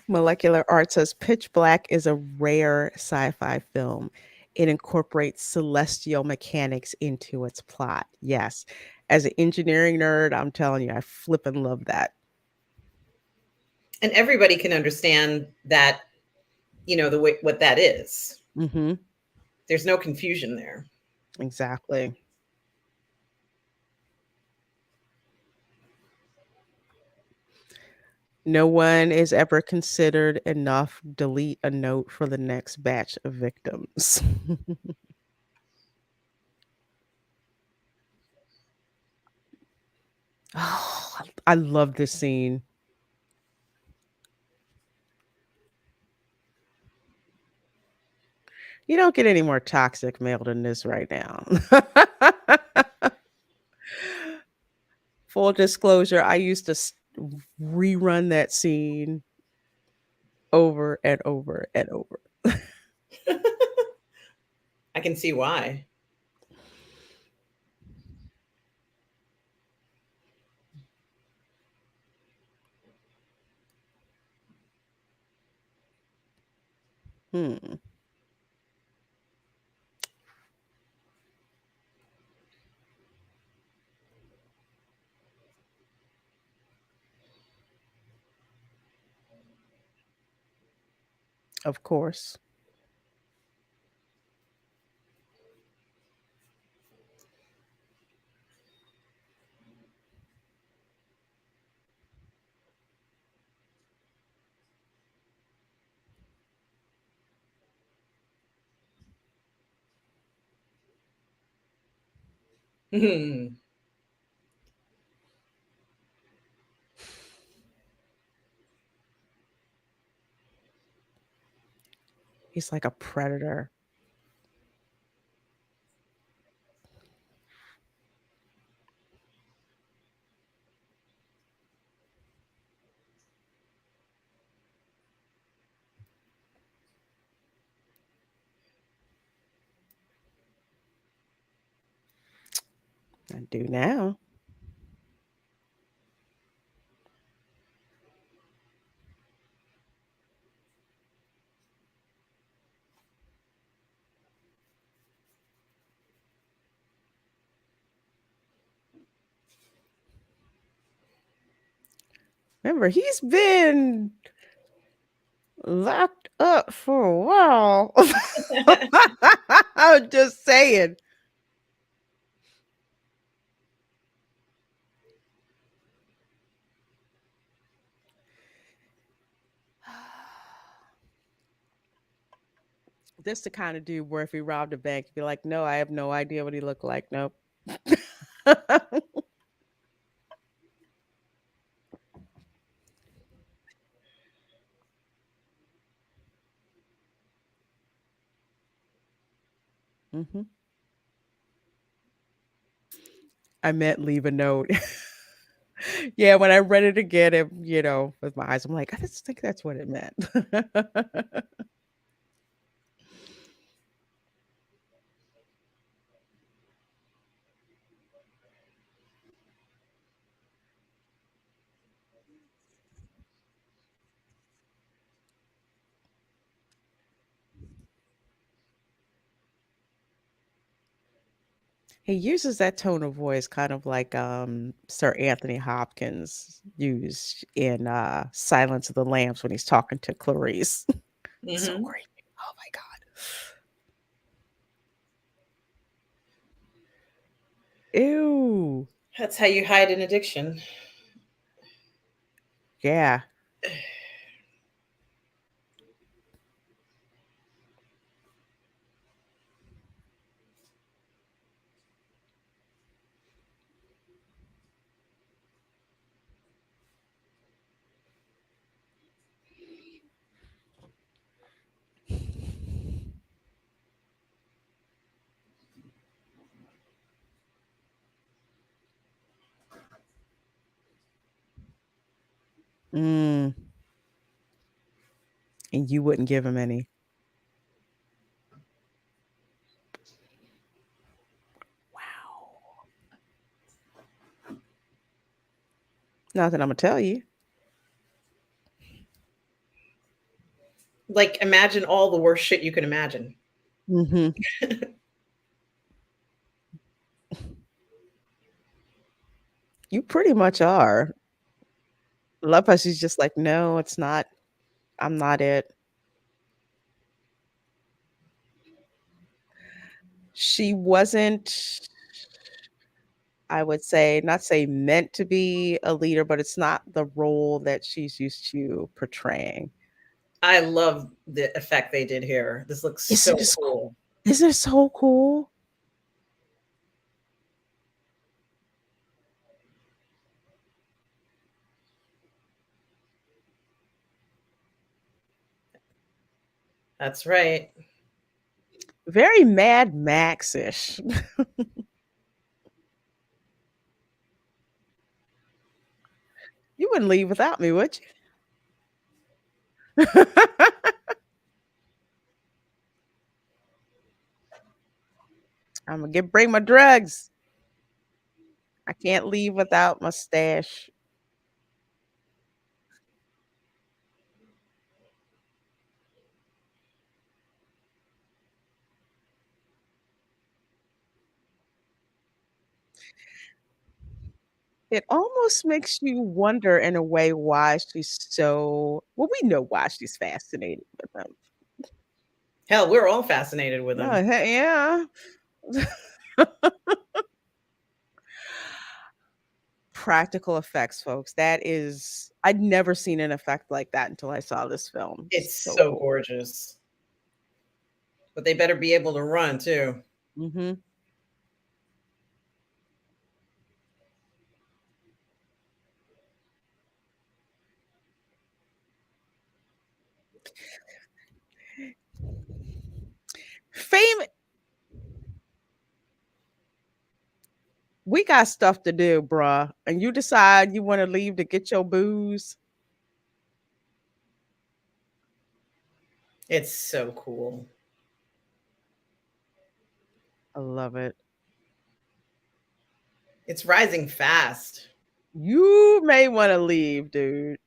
Molecular Art says Pitch Black is a rare sci fi film. It incorporates celestial mechanics into its plot. Yes. As an engineering nerd, I'm telling you, I flip and love that. And everybody can understand that, the way what that is. Mm-hmm. There's no confusion there. Exactly. No one is ever considered enough. Delete a note for the next batch of victims. Oh, I love this scene. You don't get any more toxic mail than this right now. Full disclosure, I used to rerun that scene over and over and over. I can see why. Hmm. Of course. Mhm. He's like a predator. I do now. Remember, he's been locked up for a while. I'm just saying. This the kind of dude where if he robbed a bank, he'd be like, "No, I have no idea what he looked like. Nope." Hmm. I meant leave a note. Yeah, when I read it again, with my eyes, I'm like, I just think that's what it meant. He uses that tone of voice kind of like Sir Anthony Hopkins used in Silence of the Lambs when he's talking to Clarice. So Hmm. creepy. Oh my god. Ew. That's how you hide an addiction. Yeah. Mm. And you wouldn't give him any. Wow. Nothing I'm gonna tell you. Like, imagine all the worst shit you can imagine. Hmm. You pretty much are. Love how she's just like, no, it's not. I'm not it. She wasn't, I would say, not say meant to be a leader, but it's not the role that she's used to portraying. I love the effect they did here. This looks Isn't so this cool. cool? Isn't it so cool? That's right. Very Mad Max-ish. You wouldn't leave without me, would you? I'm gonna bring my drugs. I can't leave without my stash. It almost makes you wonder in a way why she's so well, we know why she's fascinated with him. Hell, we're all fascinated with Oh, him. yeah. Practical effects, folks. That is I'd never seen an effect like that until I saw this film. It's So so cool. gorgeous. But they better be able to run too. Mhm. Fame we got stuff to do, bruh, and you decide you wanna leave to get your booze. It's so cool. I love it. It's rising fast. You may wanna leave, dude.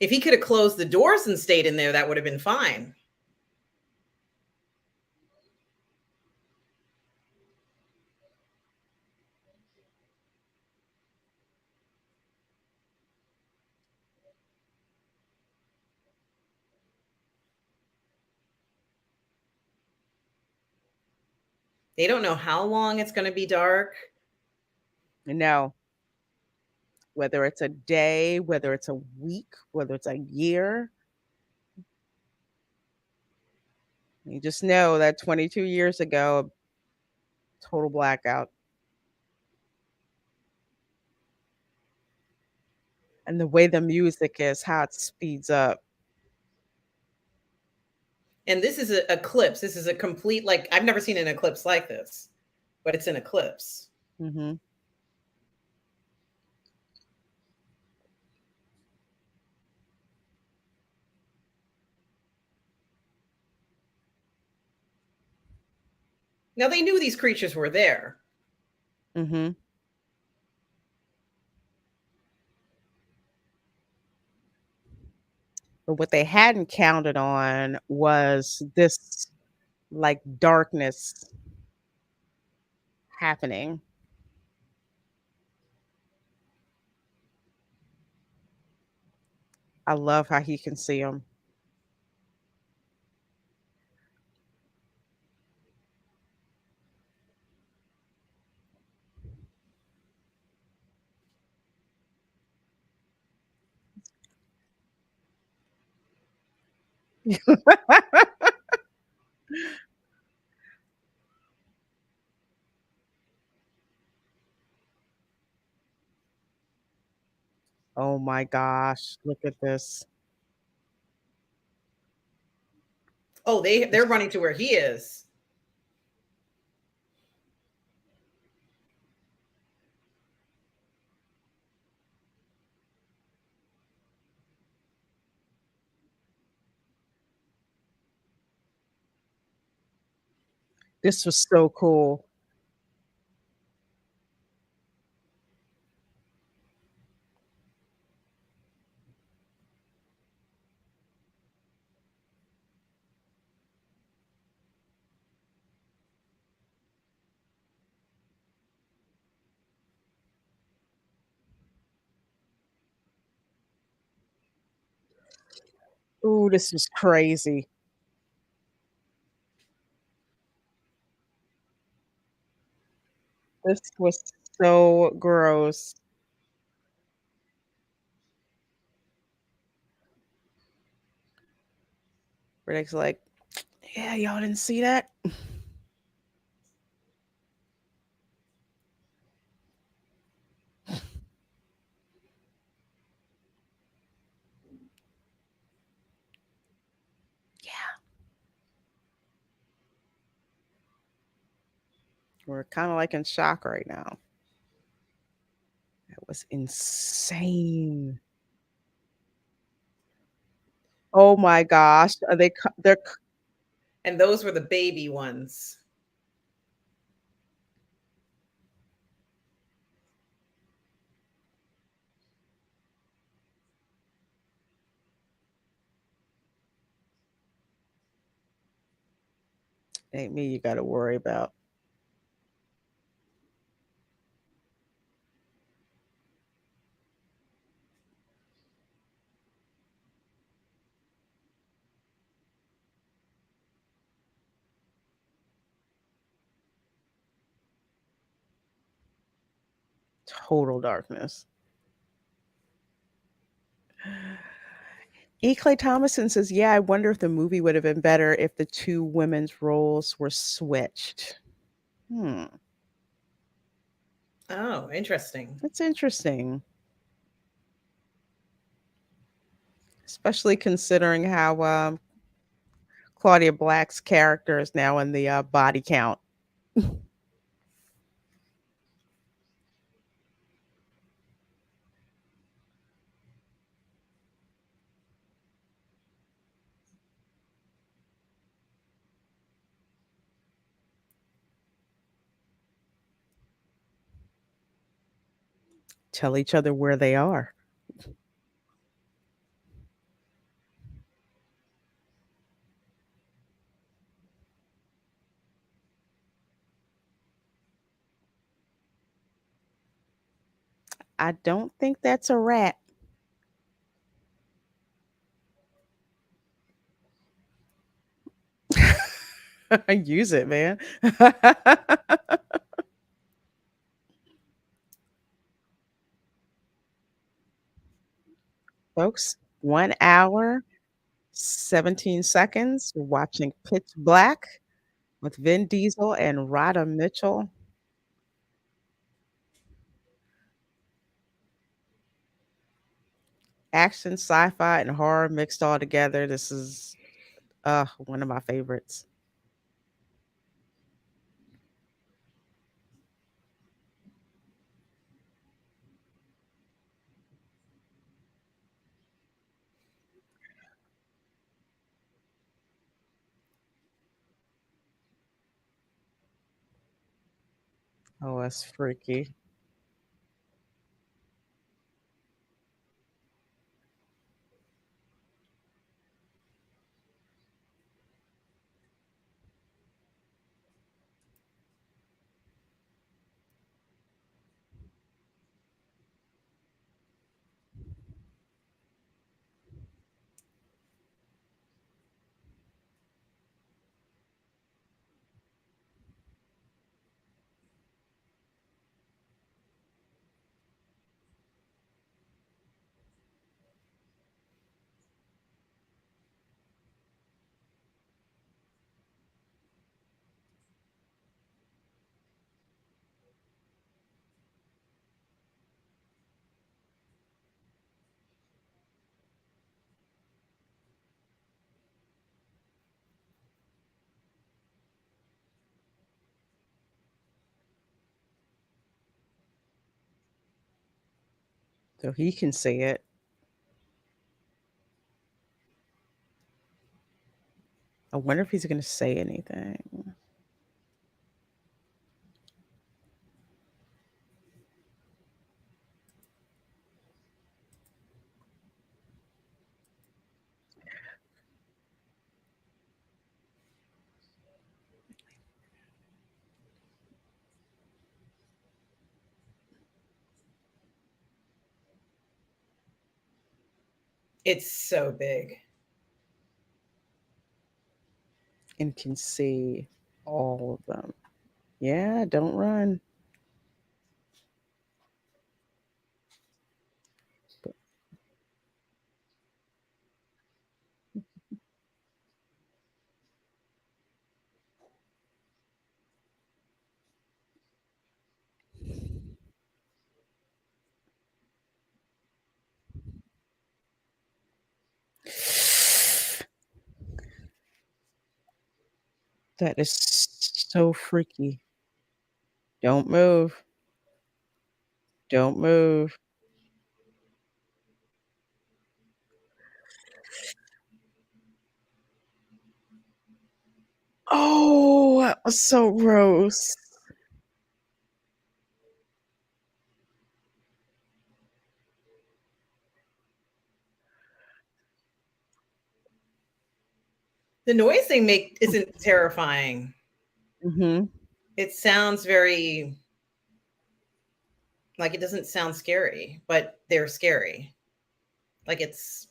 If he could have closed the doors and stayed in there, that would have been fine. They don't know how long it's going to be dark. No, whether it's a day, whether it's a week, whether it's a year, you just know that 22 years ago, total blackout. And the way the music is, how it speeds up. And this is an eclipse. This is a complete, like, I've never seen an eclipse like this, but it's an eclipse. Hmm. Now, they knew these creatures were there. Hmm. But what they hadn't counted on was this like darkness happening. I love how he can see them. Oh my gosh, look at this. Oh, they're running to where he is. This was so cool. Ooh, this was crazy. This was so gross. Riddick's like, yeah, y'all didn't see that? Yeah. We're kind of like in shock right now. That was insane. Oh my gosh. Are they they're And those were the baby ones. ain't me you got to worry about. Total darkness. E. Clay Thomason says, yeah, I wonder if the movie would have been better if the two women's roles were switched. Hmm. Oh, interesting. That's interesting. Especially considering how Claudia Black's character is now in the body count. Tell each other where they are. I don't think that's a rat. Use it, man. Folks, 1 hour, 17 seconds watching Pitch Black with Vin Diesel and Radha Mitchell. Action, sci-fi, and horror mixed all together. This is, one of my favorites. Oh, that's freaky. So he can say it. I wonder if he's gonna say anything. It's so big. And can see all of them. Yeah, don't run. But that is so freaky. Don't move. Don't move. Oh, that was so gross. The noise they make isn't terrifying. Mhm. It sounds very like it doesn't sound scary, but they're scary. Like it's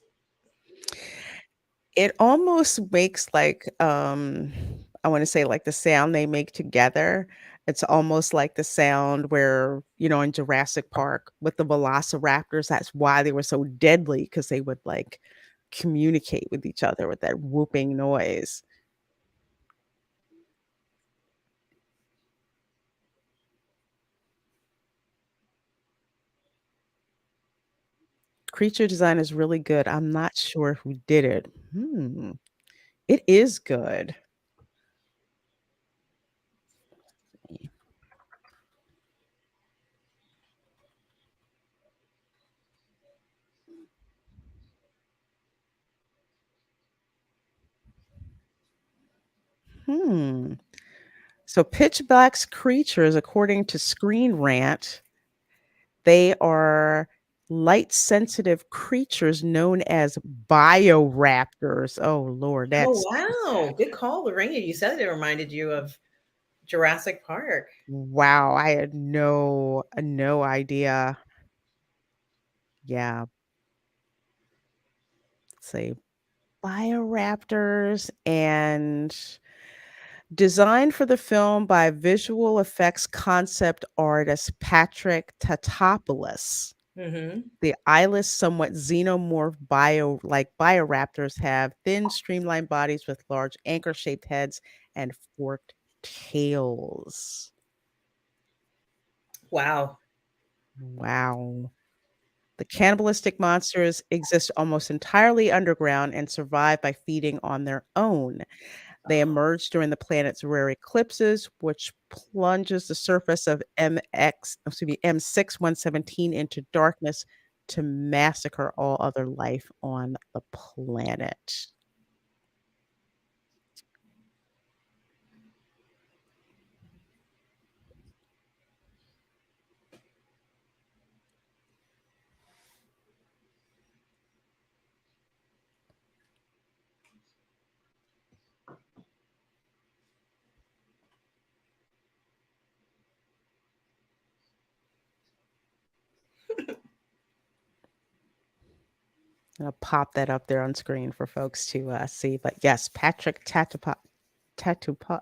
It almost makes like, I wanna say, like, the sound they make together, it's almost like the sound where, in Jurassic Park with the velociraptors, that's why they were so deadly because they would, like, communicate with each other with that whooping noise. Creature design is really good. I'm not sure who did it. It is good. Hmm. So Pitch Black's creatures, according to Screen Rant, they are light-sensitive creatures known as Bio-Raptors. Oh, Lord, oh that's wow, good call, Lorraine. You said it reminded you of Jurassic Park. wow, I had no idea. Yeah, say Bio-Raptors, and Designed for the film by visual effects concept artist Patrick Tatopoulos. Mhm. The eyeless, somewhat xenomorph bioraptors have thin, streamlined bodies with large anchor-shaped heads and forked tails. Wow. Wow. The cannibalistic monsters exist almost entirely underground and survive by feeding on their own. They Oh. emerge during the planet's rare eclipses, which plunges the surface of M6117 into darkness to massacre all other life on the planet. I'll pop that up there on screen for folks to see. But yes, Patrick Tatupo- Tatopoulos,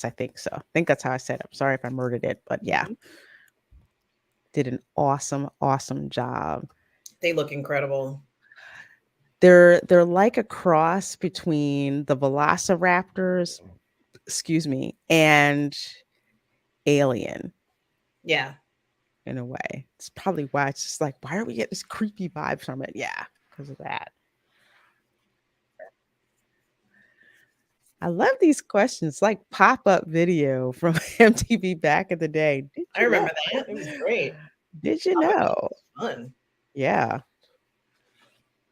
I think so. I think that's how I said it. I'm sorry if I murdered it, but yeah, Mhm. did an awesome, awesome job. They look incredible. They're like a cross between the velociraptors, excuse me, and Alien Yeah. in a way. It's probably why it's just like, why are we getting this creepy vibe from it? Yeah, because of that. I love these questions, like pop-up video from MTV back in the day. Did I you know? remember that. It was great. Did you Pop-up video know? was fun. Yeah,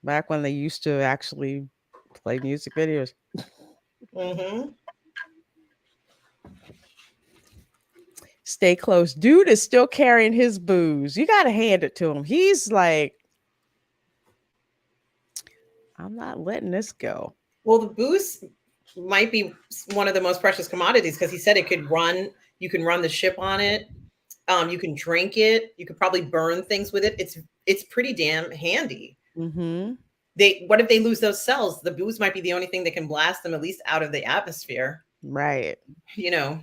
back when they used to actually play music videos. Mhm. Stay close. Dude is still carrying his booze. You got to hand it to him. He's like, I'm not letting this go. Well, the booze might be one of the most precious commodities because he said it could run. You can run the ship on it. You can drink it. You could probably burn things with it. It's pretty damn handy. Mm-hmm. They what if they lose those cells? The booze might be the only thing that can blast them at least out of the atmosphere. Right. You know,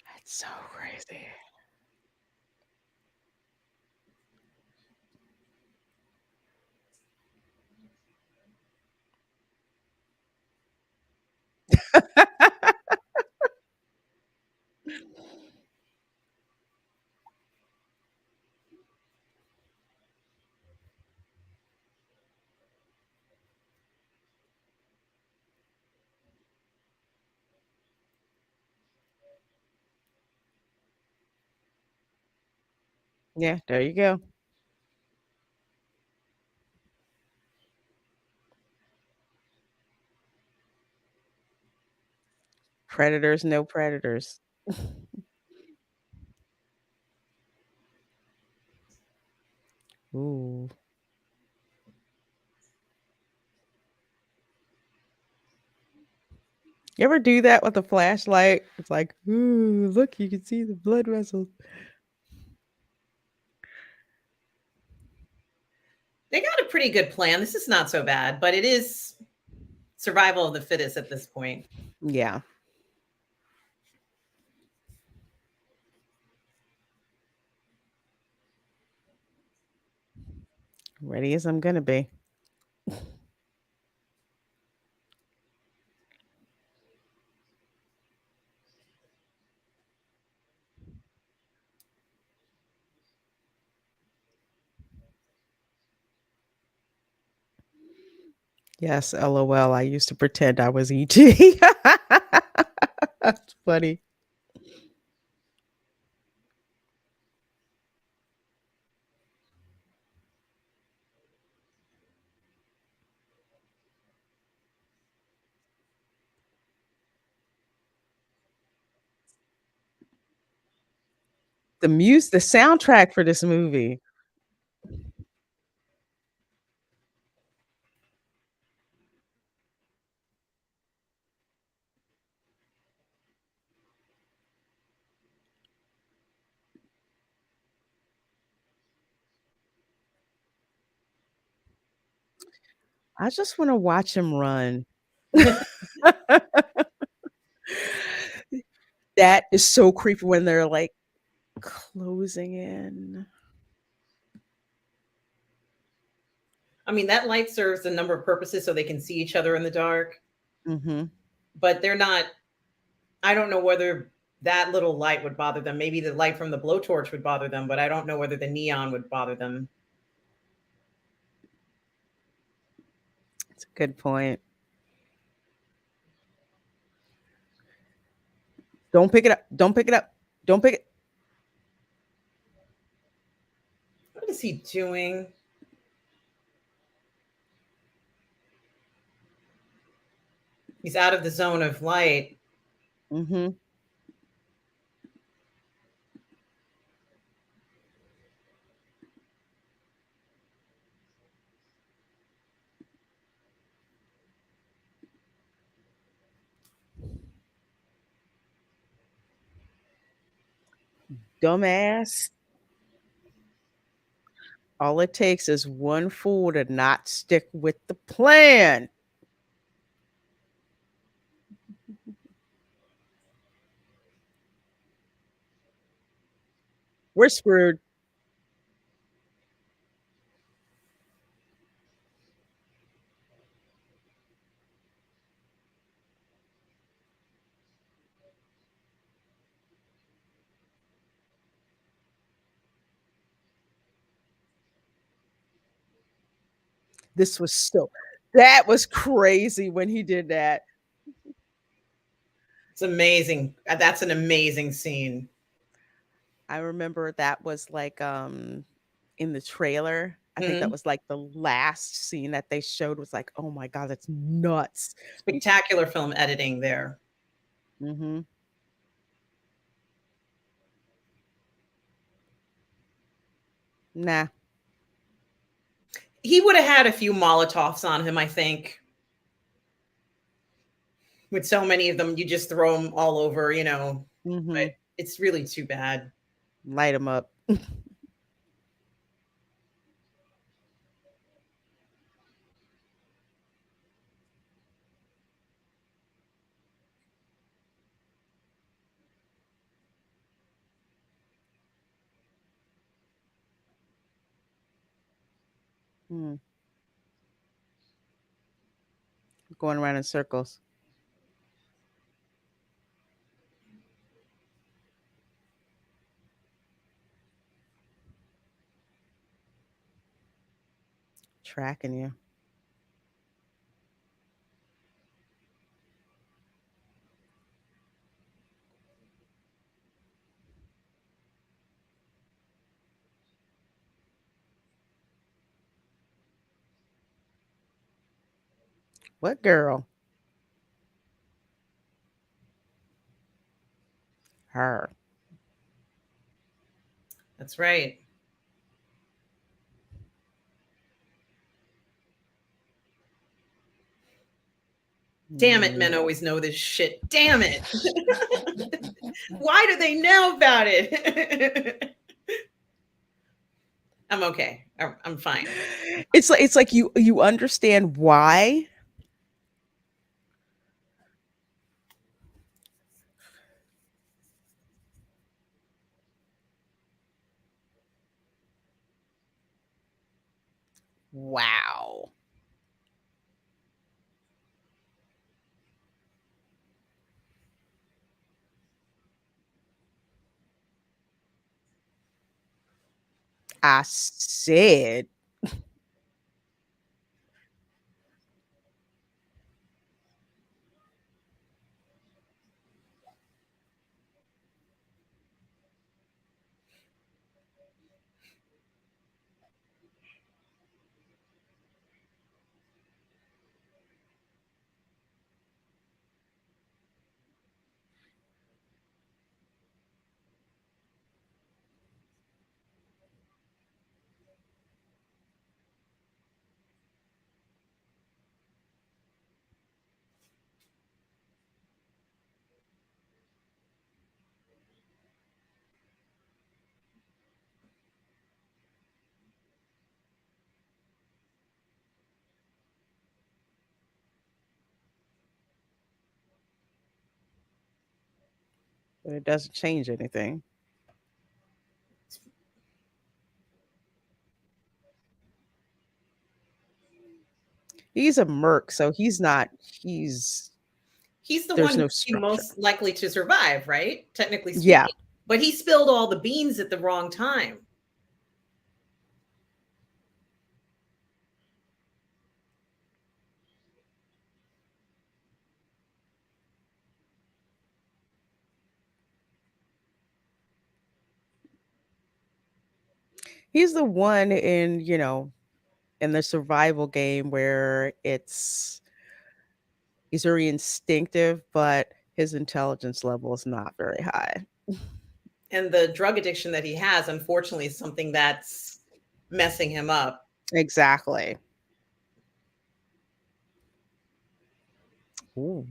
That's so crazy. Yeah, there you go. Predators, no predators. Ooh. You ever do that with a flashlight? It's like, ooh, look, you can see the blood vessels. they got a pretty good plan. This is not so bad, but it is survival of the fittest at this point. Yeah, ready as I'm gonna be. Yes, LOL. I used to pretend I was ET. That's funny. The soundtrack for this movie. I just wanna watch him run. That is so creepy when they're, like, closing in. I mean, that light serves a number of purposes so they can see each other in the dark, Mhm. but they're not, I don't know whether that little light would bother them. Maybe the light from the blowtorch would bother them, but I don't know whether the neon would bother them. That's a good point. Don't pick it up. Don't pick it up. Don't pick it. What is he doing? He's out of the zone of light. Mhm. Dumbass. All it takes is one fool to not stick with the plan. We're screwed. This was so that was crazy when he did that. It's amazing. That's an amazing scene. I remember that was like, in the trailer. I think that Mhm. was like the last scene that they showed was like, "Oh my god, that's nuts." Spectacular film editing there. Mhm. Nah. He would have had a few Molotovs on him, I think. With so many of them, you just throw them all over, you know. But Mhm. it's really too bad. Light him up. Mm, going around in circles. Tracking you. What girl? Her. That's right. Damn it, Mm. men always know this shit. Damn it. Why do they know about it? I'm okay. I'm fine. It's like you understand why. Wow. I said, but it doesn't change anything. He's a merc, so he's not. He's He's the one there's who no would be structure. most likely to survive, right? Technically Yeah, speaking. But he spilled all the beans at the wrong time. he's the one in in the survival game where he's very instinctive, but his intelligence level is not very high. And the drug addiction that he has, unfortunately, is something that's messing him up. Exactly. Ooh.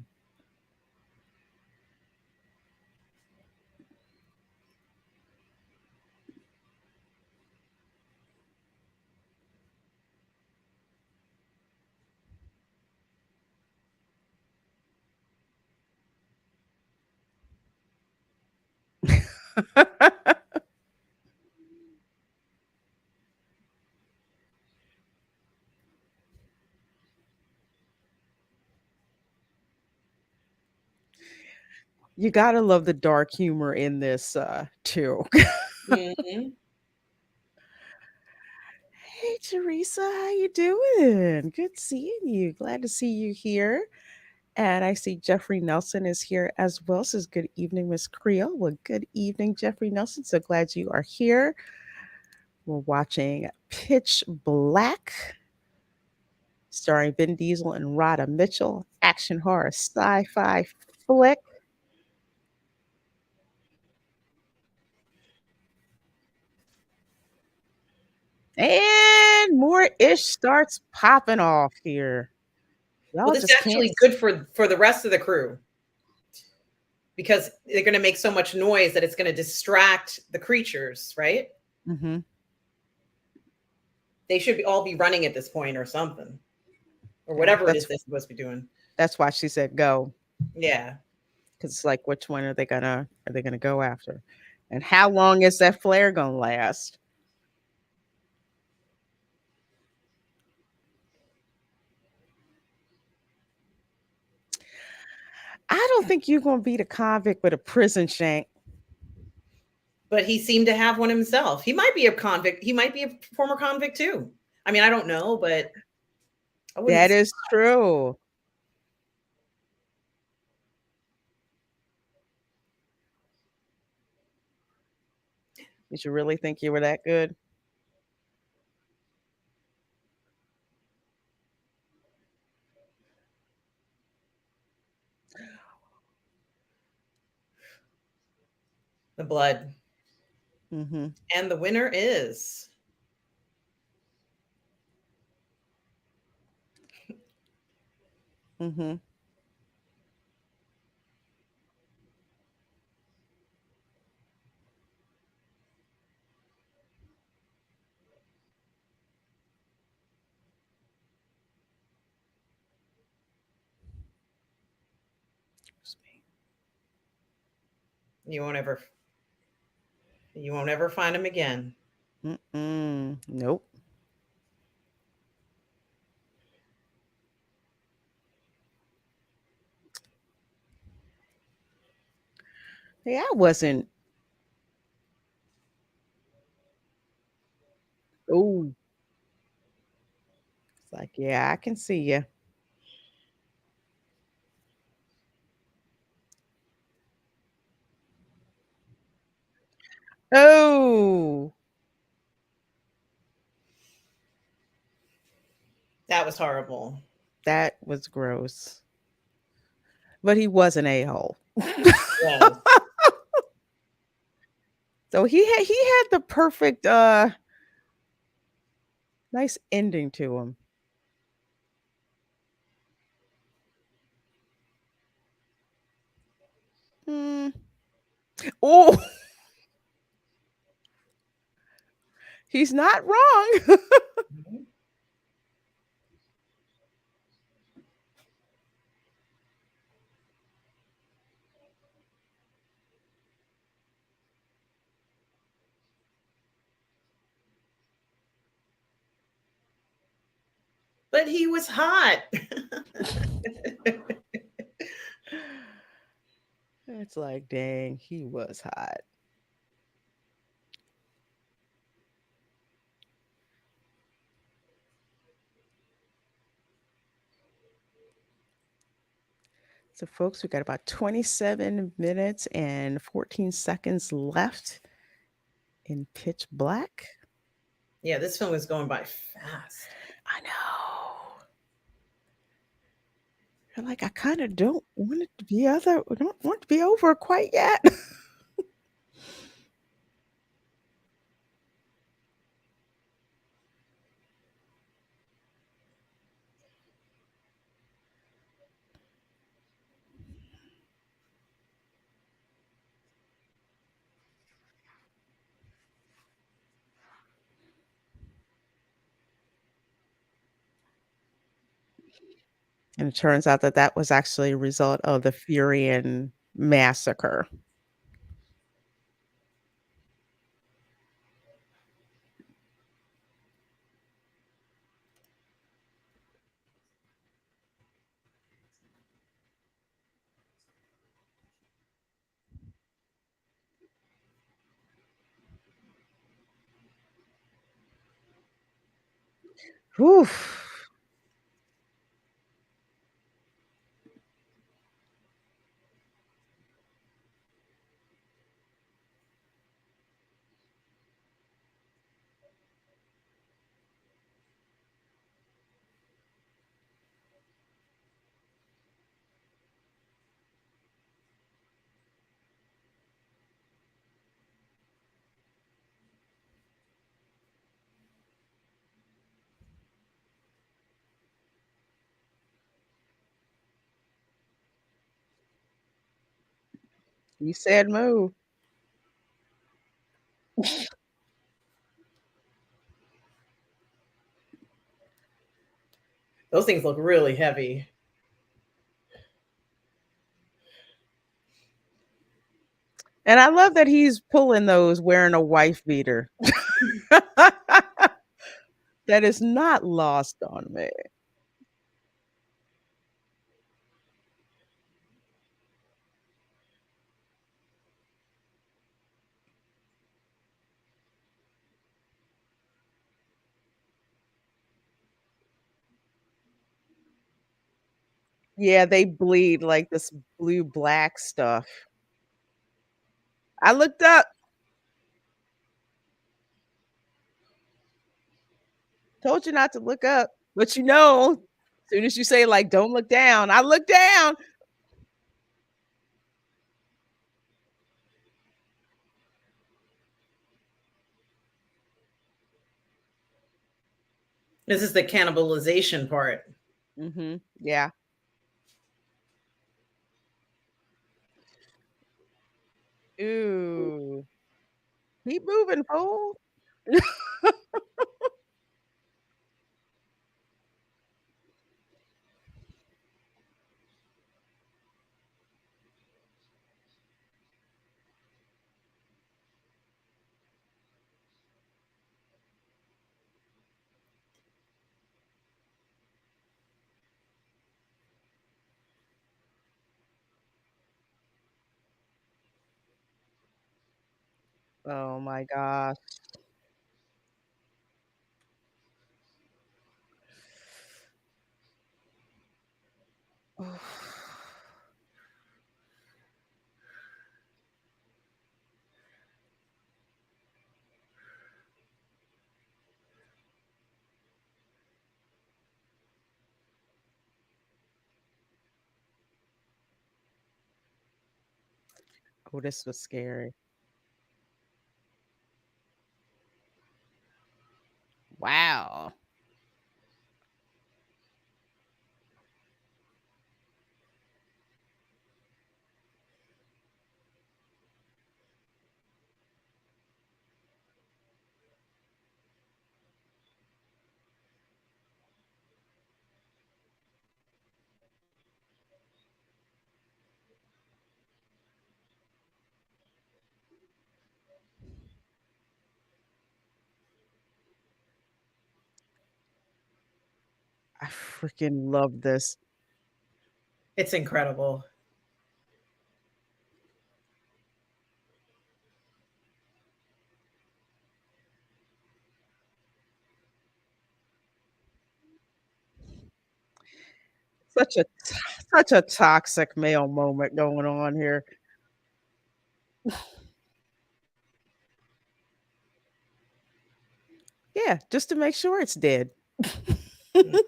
You gotta love the dark humor in this too. Mhm. Hey Teresa, how you doing? Good seeing you. Glad to see you here. And I see Jeffrey Nelson is here as well. Says good evening, Miss Creole. Well, good evening, Jeffrey Nelson. So glad you are here. We're watching Pitch Black, starring Vin Diesel and Radha Mitchell. Action horror sci-fi flick. And more ish starts popping off here. Well, Y'all this is just can't. actually good for the rest of the crew because they're going to make so much noise that it's going to distract the creatures, right? Mm-hmm. They should all be running at this point or something, or Yeah, whatever it is they're supposed to be doing. that's why she said go, Yeah. because it's like which one are they gonna go after, and how long is that flare gonna last? I don't think you're gonna beat a convict with a prison shank. But he seemed to have one himself. He might be a convict. He might be a former convict too. I mean, I don't know, but I wouldn't be That is surprised. true. Did you really think you were that good? The blood. Mm-hmm. And the winner is Mm-hmm. you won't ever you won't ever find him again. Mm-mm. Nope. Hey, I wasn't. Oh, it's like, yeah, I can see you. Oh, That was horrible. that was gross. But he was an a-hole. Yes. So he had the perfect nice ending to him. Mm. Oh, he's not wrong. Mhm. But he was hot. It's like, dang, he was hot. So, folks, we got about 27 minutes and 14 seconds left in pitch black. Yeah, this film is going by fast. I know. You're like, I kind of don't want it to be other. I don't want it to be over quite yet. And it turns out that that was actually a result of the Furian massacre. Whew. You said move. Those things look really heavy. And I love that he's pulling those wearing a wife beater. That is not lost on me. Yeah, they bleed like this blue black stuff. I looked up, told you not to look up, but you know, as soon as you say, like, don't look down, I look down. This is the cannibalization part. Yeah. Ooh. Keep moving, fool. Oh my gosh. Oh, this was scary. Wow. I freaking love this. It's incredible. Such a such a toxic male moment going on here. Yeah, just to make sure it's dead. Mm.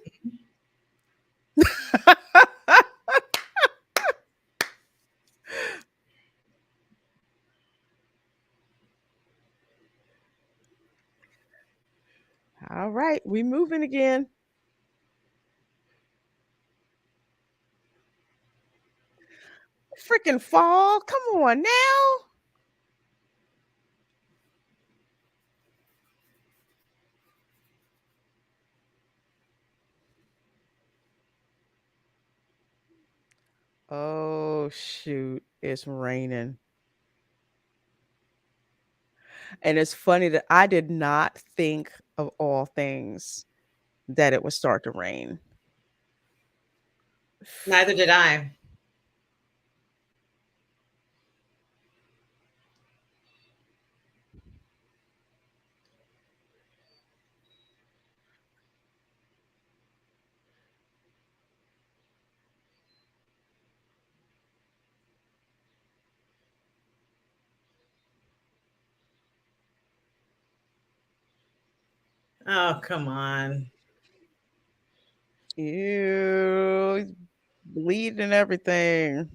All right, we moving again. Freaking fall. Come on now. Oh shoot, it's raining. And it's funny that I did not think of all things that it would start to rain. Neither did I. Oh, come on. Ew, he's bleeding and everything.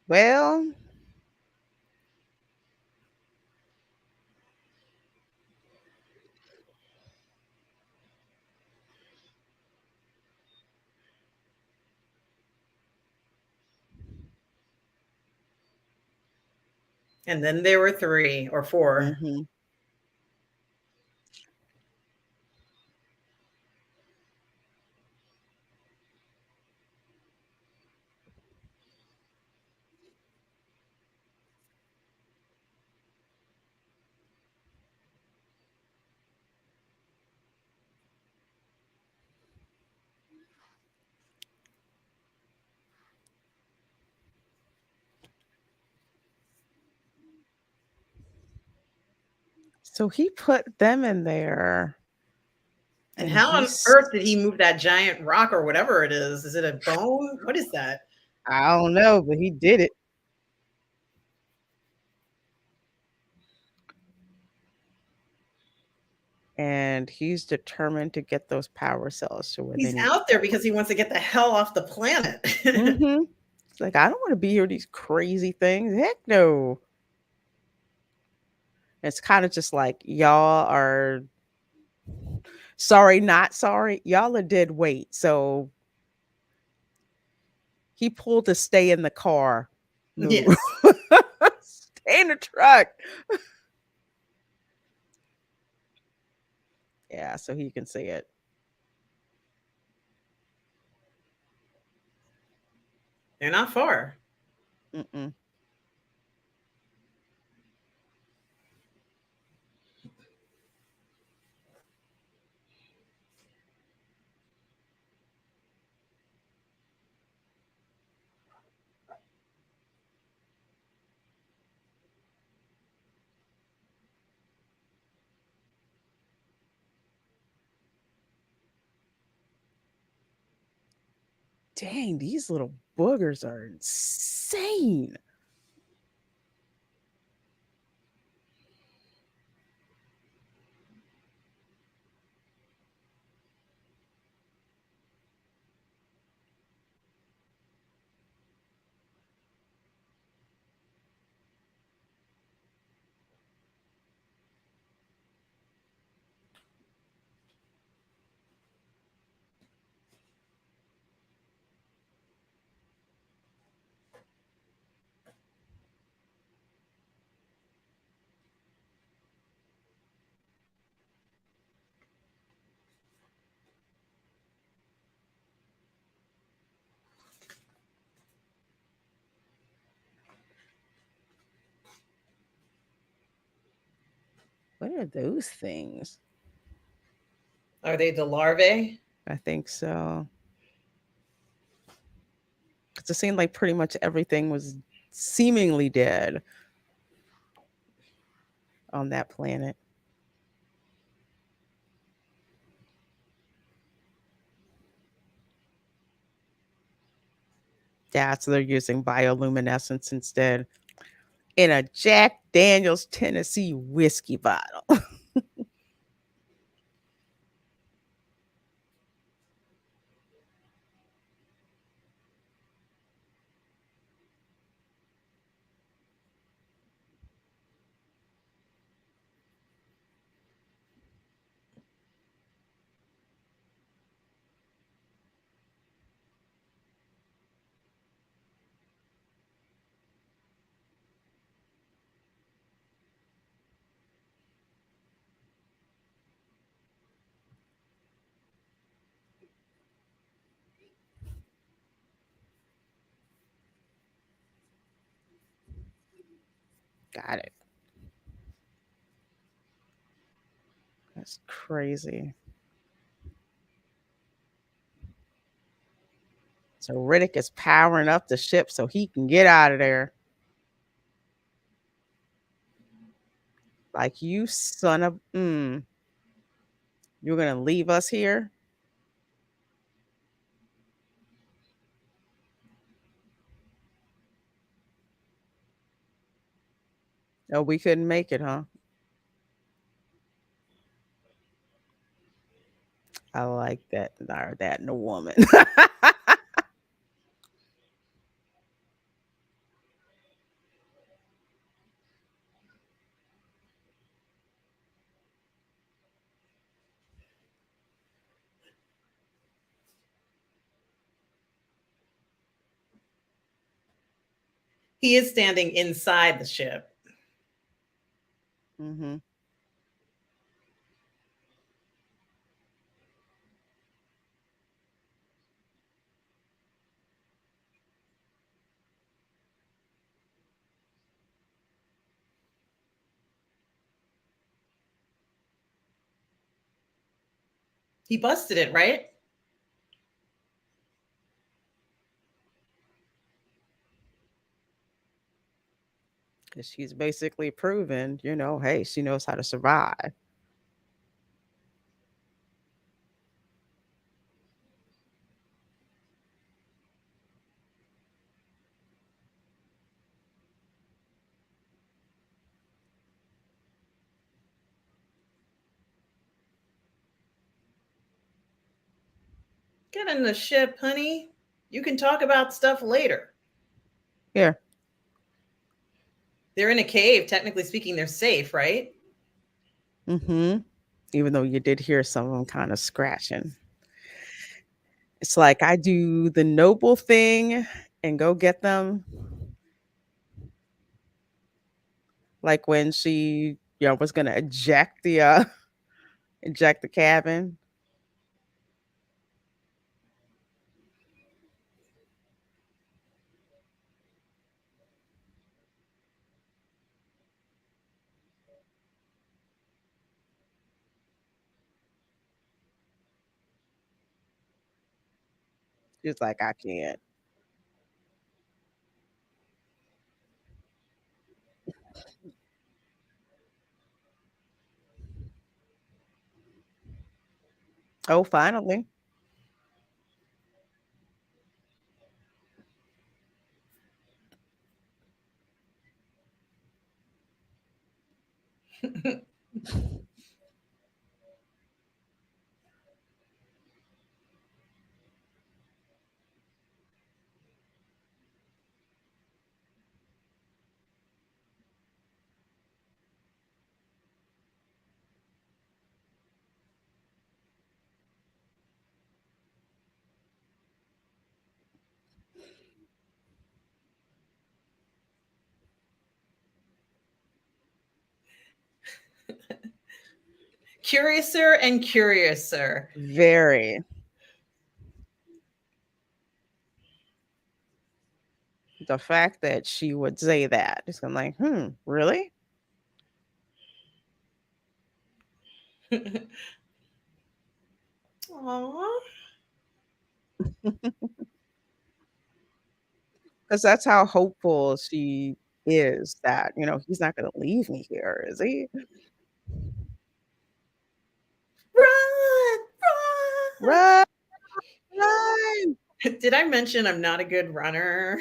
Well, And then there were 3 or 4. mhm. So he put them in there And and how on he's earth did he move that giant rock or whatever it is? Is it a bone? What is that? I don't know, but he did it. And he's determined to get those power cells to where they He's need to out there go. because he wants to get the hell off the planet. Mhm. It's like, I don't want to be here with these crazy things. Heck no. It's kind of just like y'all are sorry, not sorry. Y'all are dead weight. So he pulled a stay in the car move. Yes. Stay in the truck. Yeah, so he can see it. They're not far. Mm-mm. Dang, these little boogers are insane. What are those things? Are they the larvae? I think so. 'Cause it seemed like pretty much everything was seemingly dead on that planet. Yeah, so they're using bioluminescence instead in a Jack Daniels Tennessee whiskey bottle. Got it. That's crazy. So Riddick is powering up the ship so he can get out of there. Like, you son of you're gonna leave us here? Oh, we couldn't make it, huh? I like that. Or that in a woman. He is standing inside the ship. Mm-hmm. He busted it, right? Because she's basically proven, hey, she knows how to survive. Get in the ship, honey. You can talk about stuff later. Here. They're in a cave. Technically speaking, they're safe, right? Mm-hmm. Even though you did hear some of them kind of scratching. It's like I do the noble thing and go get them. Like when she, was gonna eject the eject the cabin. She's like, I can't. Oh, finally. Curiouser and curiouser. Very. The fact that she would say that, just I'm like, really? Aw. Because that's how hopeful she is that, he's not gonna leave me here, is he? Run, Run, run. run. Did I mention I'm not a good runner?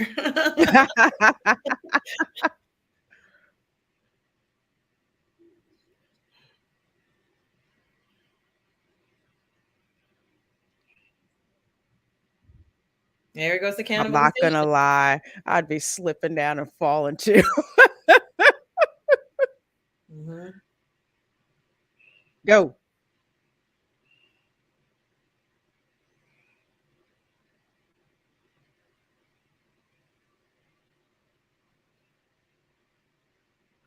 There goes the I'm not gonna cannibalization. lie, I'd be slipping down and falling too. Mhm. Go.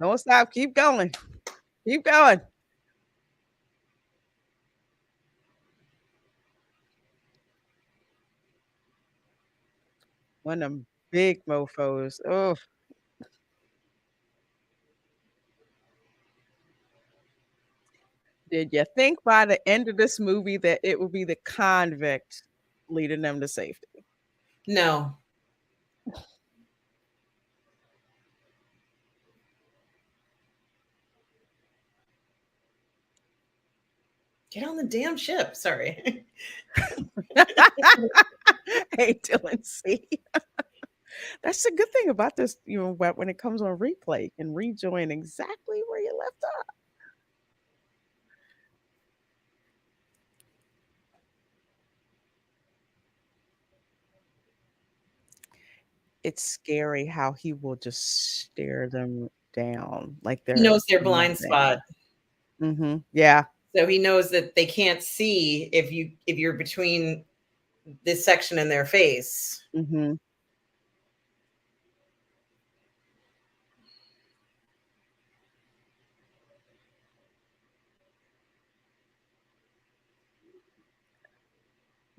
Don't stop, keep going. Keep going. One of them big mofos. Oh, did you think by the end of this movie that it would be the convict leading them to safety? No. Get on the damn ship. Sorry. Hey, Dylan, see? That's the good thing about this, when it comes on replay, you can rejoin exactly where you left off. It's scary how he will just stare them down like He they're knows their blind spot. nothing. Yeah. So he knows that they can't see if you're between this section in their face. Mhm.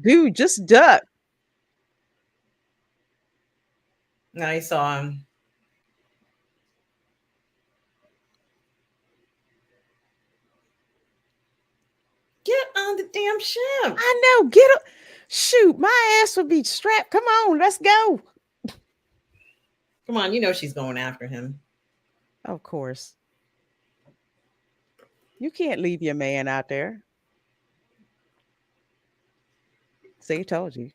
Dude, just duck. Now I saw him. Get on the damn ship. I know, get up. Shoot, my ass would be strapped. Come on, let's go. Come on, you know she's going after him. Of course. You can't leave your man out there. See, told you.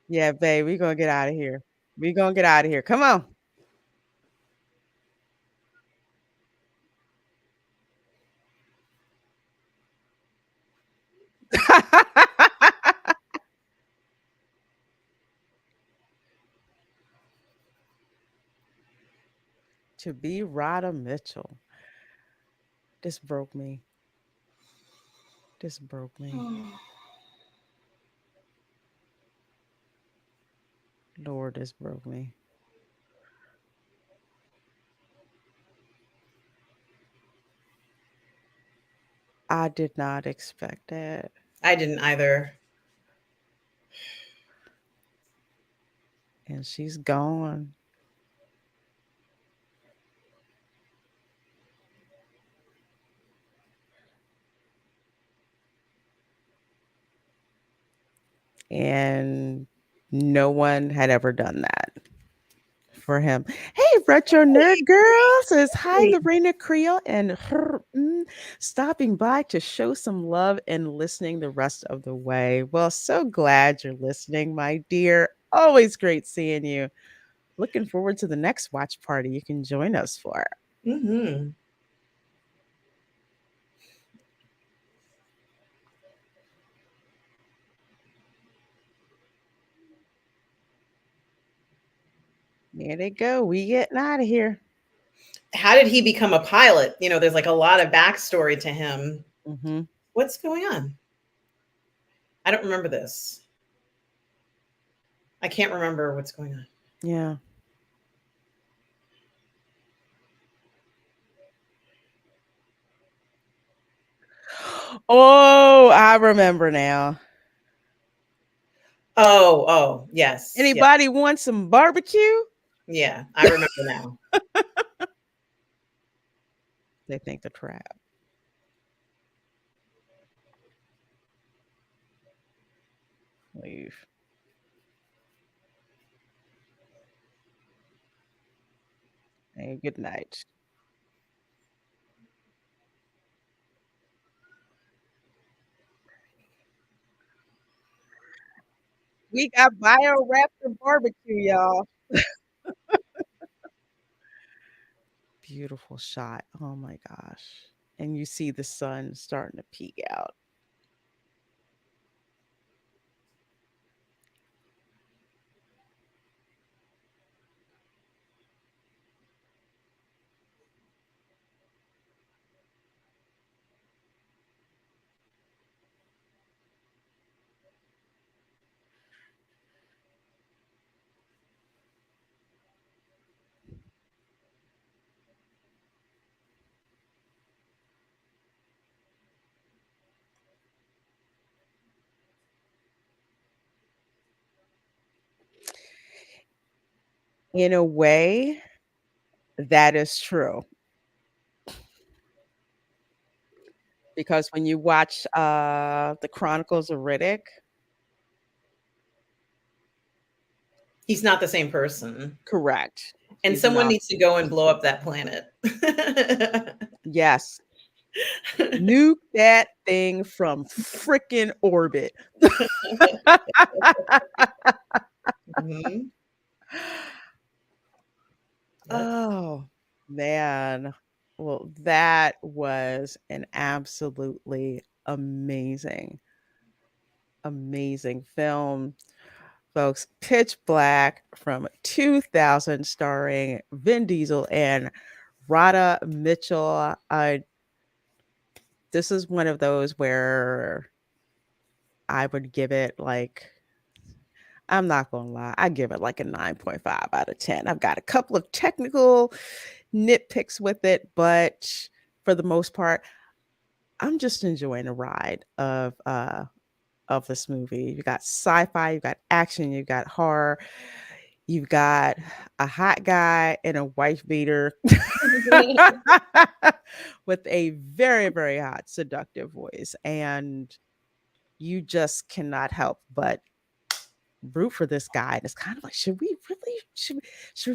Yeah, babe, we gonna get out of here. We gonna get out of here. Come on. To be Radha Mitchell. This broke me. This broke me. Lord, this broke me. I did not expect that. I didn't either. And she's gone. And no one had ever done that for him. Hey, Retro Nerd Girl says, hi, Hey. Lorena Creel and her, stopping by to show some love and listening the rest of the way. Well, so glad you're listening, my dear. Always great seeing you. Looking forward to the next watch party you can join us for. Mm-hmm. There they go. We getting out of here. How did he become a pilot? You know, there's like a lot of backstory to him. Mhm. What's going on? I don't remember this. I can't remember what's going on. Yeah. Oh, I remember now. Oh, yes. Yeah. Anybody want some barbecue? Yeah. I remember now. They think the trap. Leave. Hey, good night. We got Bio-Raptor barbecue, y'all. Beautiful shot. Oh my gosh. And you see the sun starting to peek out. In a way, that is true. Because when you watch the Chronicles of Riddick, He's not the same person. correct. And He's someone not. needs to go and blow up that planet. Yes. Nuke that thing from freaking orbit. Mhm. Yep. Oh, man. Well, that was an absolutely amazing, amazing film, folks. Pitch Black from 2000, starring Vin Diesel and Radha Mitchell. This is one of those where I would give it like, I'm not gonna lie, I give it like a 9.5 out of 10. I've got a couple of technical nitpicks with it, but for the most part, I'm just enjoying the ride of this movie. You got sci-fi, you got action, you got horror, you've got a hot guy in a wife beater with a very, very hot, seductive voice. And you just cannot help but root for this guy. And it's kind of like, should we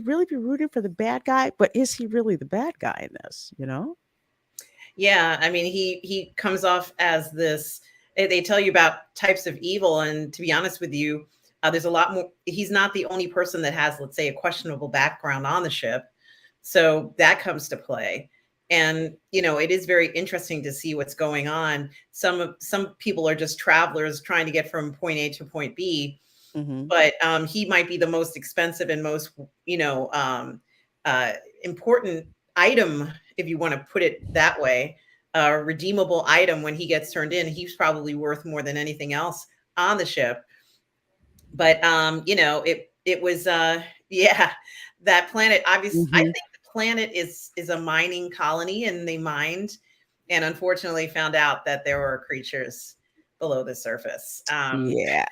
really be rooting for the bad guy? But is he really the bad guy in this? You know? Yeah, I mean, he comes off as this. They tell you about types of evil, and to be honest with you, there's a lot more. He's not the only person that has, let's say, a questionable background on the ship, so that comes to play. And it is very interesting to see what's going on. Some people are just travelers trying to get from point A to point B, Mm-hmm. but he might be the most expensive and most important item, if you want to put it that way, redeemable item. When he gets turned in, he's probably worth more than anything else on the ship. But it was yeah, that planet, obviously. I Mm-hmm. think the planet is a mining colony, and they mined, and unfortunately found out that there were creatures below the surface. Yeah.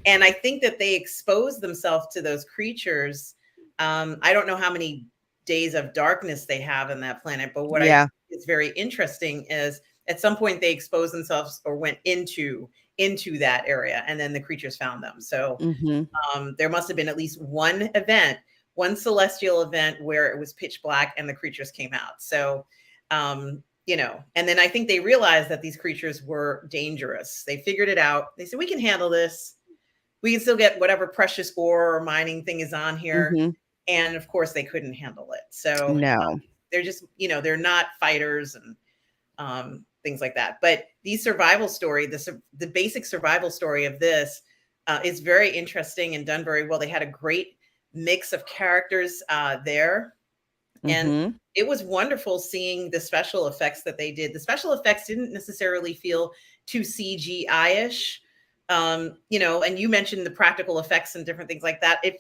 And I think that they expose themselves to those creatures. I don't know how many days of darkness they have in that planet, but what I Yeah. think is very interesting is at some point they exposed themselves or went into that area, and then the creatures found them. So Mm-hmm. there must have been at least one event, one celestial event where it was pitch black and the creatures came out. So and then I think they realized that these creatures were dangerous. They figured it out. They said, we can handle this. We can still get whatever precious ore or mining thing is on here. Mm-hmm. And of course, they couldn't handle it. So No. they're just, they're not fighters and things like that. But the survival story, the basic survival story of this is very interesting and done very well. They had a great mix of characters there. And Mhm. it was wonderful seeing the special effects that they did. The special effects didn't necessarily feel too CGI-ish. And you mentioned the practical effects and different things like that. A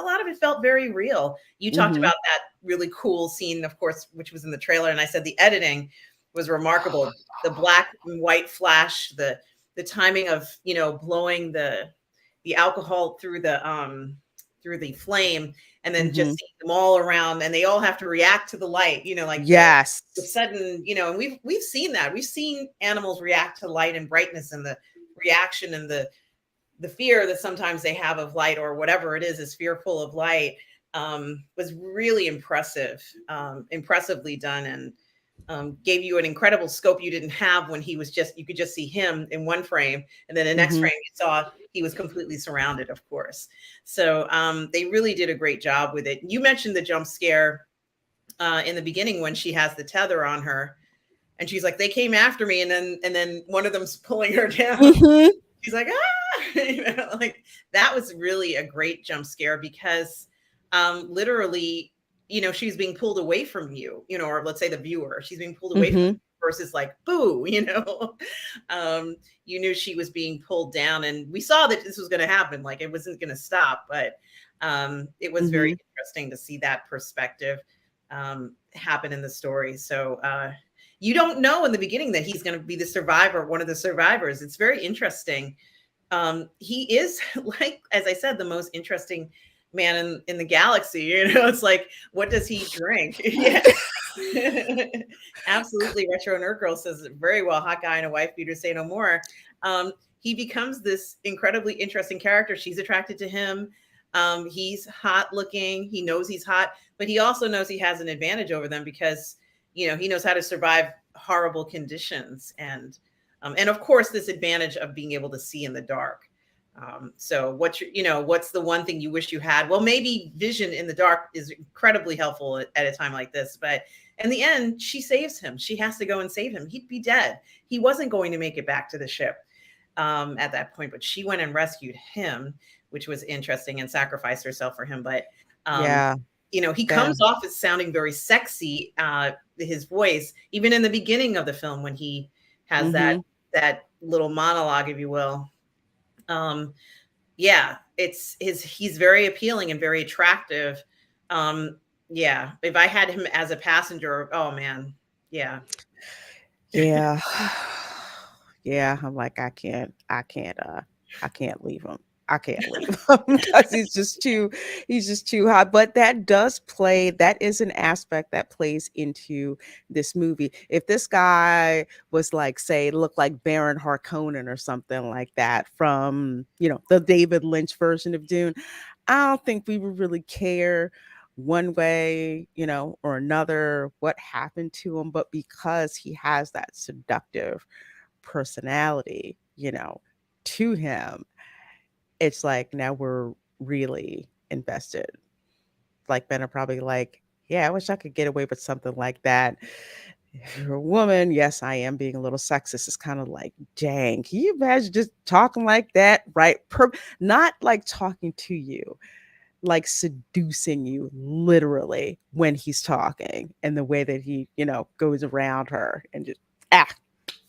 lot of it felt very real. You talked Mhm. about that really cool scene, of course, which was in the trailer. And I said the editing was remarkable. The black and white flash, the timing of, blowing the alcohol through the flame, and then just Mhm. seeing them all around, and they all have to react to the light, like Yes. the sudden, and we've seen that. We've seen animals react to light and brightness, and the reaction and the fear that sometimes they have of light, or whatever it is fearful of light. Was really impressively done, and gave you an incredible scope you didn't have when you could just see him in one frame, and then the next Mhm. frame you saw he was completely surrounded, of course. So they really did a great job with it. You mentioned the jump scare in the beginning when she has the tether on her, and she's like, "They came after me," and then one of them's pulling her down. Mhm. She's like, "Ah!" Like that was really a great jump scare because literally, she's being pulled away from you, or let's say the viewer, she's being pulled away from Mhm. you versus like, boo, um, you knew she was being pulled down, and we saw that this was going to happen. Like it wasn't going to stop, but it was very Mhm. interesting to see that perspective happen in the story. So you don't know in the beginning that he's going to be the survivor, one of the survivors. It's very interesting. He is like, as I said, the most interesting man in the galaxy. It's like, what does he drink? Yeah. Absolutely. Retro Nerd Girl says it very well. Hot guy and a wife beater, say no more. He becomes this incredibly interesting character. She's attracted to him. He's hot looking. He knows he's hot, but he also knows he has an advantage over them because, he knows how to survive horrible conditions. And of course, this advantage of being able to see in the dark. So what's the one thing you wish you had? Well, maybe vision in the dark is incredibly helpful at a time like this, but in the end, she saves him. She has to go and save him. He'd be dead. He wasn't going to make it back to the ship at that point, but she went and rescued him, which was interesting, and sacrificed herself for him. But um, Yeah. he Yeah. comes off as sounding very sexy. His voice, even in the beginning of the film, when he has that Mhm. that little monologue, if you will. Um, yeah, he's very appealing and very attractive. Um, yeah, if I had him as a passenger, oh man, yeah. Yeah. Yeah, I'm like, I can't leave him. I can't leave him because he's just too hot. But that is an aspect that plays into this movie. If this guy was like, say, looked like Baron Harkonnen or something like that from, the David Lynch version of Dune, I don't think we would really care one way, or another what happened to him. But because he has that seductive personality, to him, it's like now we're really invested. Like Ben are probably like, yeah, I wish I could get away with something like that. If you're a woman, yes, I am being a little sexist. It's kind of like, dang, can you imagine just talking like that? Right? Not like talking to you, like seducing you literally when he's talking and the way that he, goes around her and just, ah,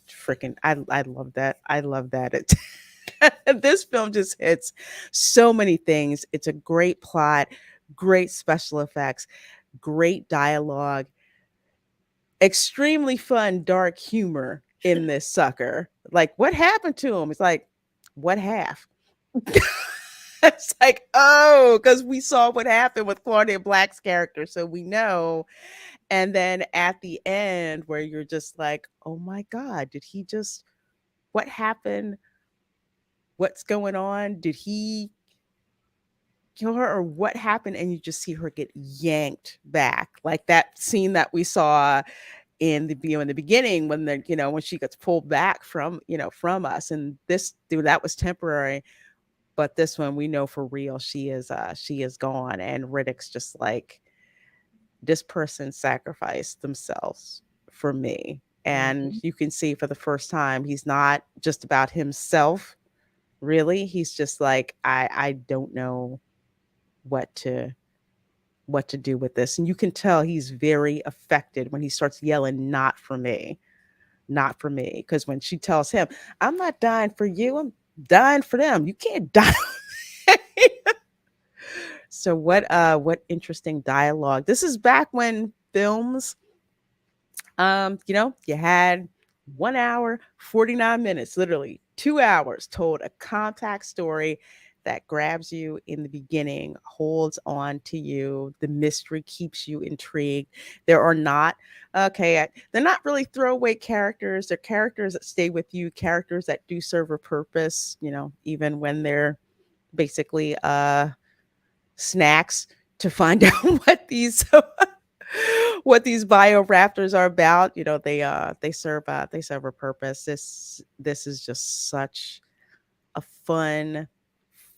freaking, I love that. I love that. This film just hits so many things. It's a great plot, great special effects, great dialogue, extremely fun, dark humor in this sucker. Like, what happened to him? It's like, what half? It's like, oh, because we saw what happened with Claudia Black's character, so we know. And then at the end, where you're just like, oh my God, did he just, what happened? What's going on? Did he kill her or what happened? And you just see her get yanked back, like that scene that we saw in the beginning when when she gets pulled back from from us. And this dude, that was temporary, but this one we know for real she is gone. And Riddick's just like, this person sacrificed themselves for me. And Mhm. you can see for the first time he's not just about himself, really. He's just like, I don't know what to what to do with this. And you can tell he's very affected when he starts yelling, "Not for me, not for me." Because when she tells him, "I'm not dying for you, I'm dying for them. You can't die." So what interesting dialogue. This is back when films, you had 1 hour, 49 minutes, literally 2 hours, told a compact story that grabs you in the beginning, holds on to you. The mystery keeps you intrigued. There are not, they're not really throwaway characters. They're characters that stay with you, characters that do serve a purpose, even when they're basically snacks to find out what these Bio-Raptors are about. They serve a purpose. This is just such a fun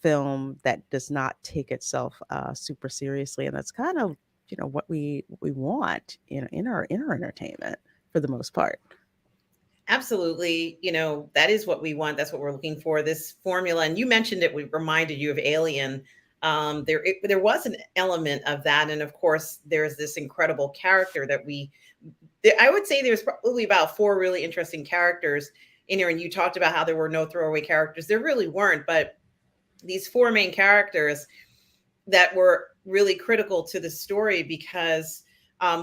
film that does not take itself super seriously, and that's kind of what we want in our entertainment for the most part. Absolutely. That is what we want. That's what we're looking for. This formula, and you mentioned it, we reminded you of Alien. There was an element of that, and of course, there's this incredible character that I would say there's probably about four really interesting characters in here. And you talked about how there were no throwaway characters. There really weren't, but these four main characters that were really critical to the story because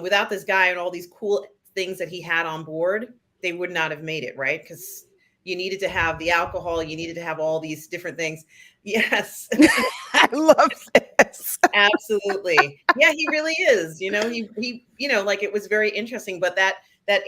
without this guy and all these cool things that he had on board, they would not have made it, right? Because you needed to have the alcohol, you needed to have all these different things. Yes. I love this. Absolutely. Yeah, he really is. Like it was very interesting, but that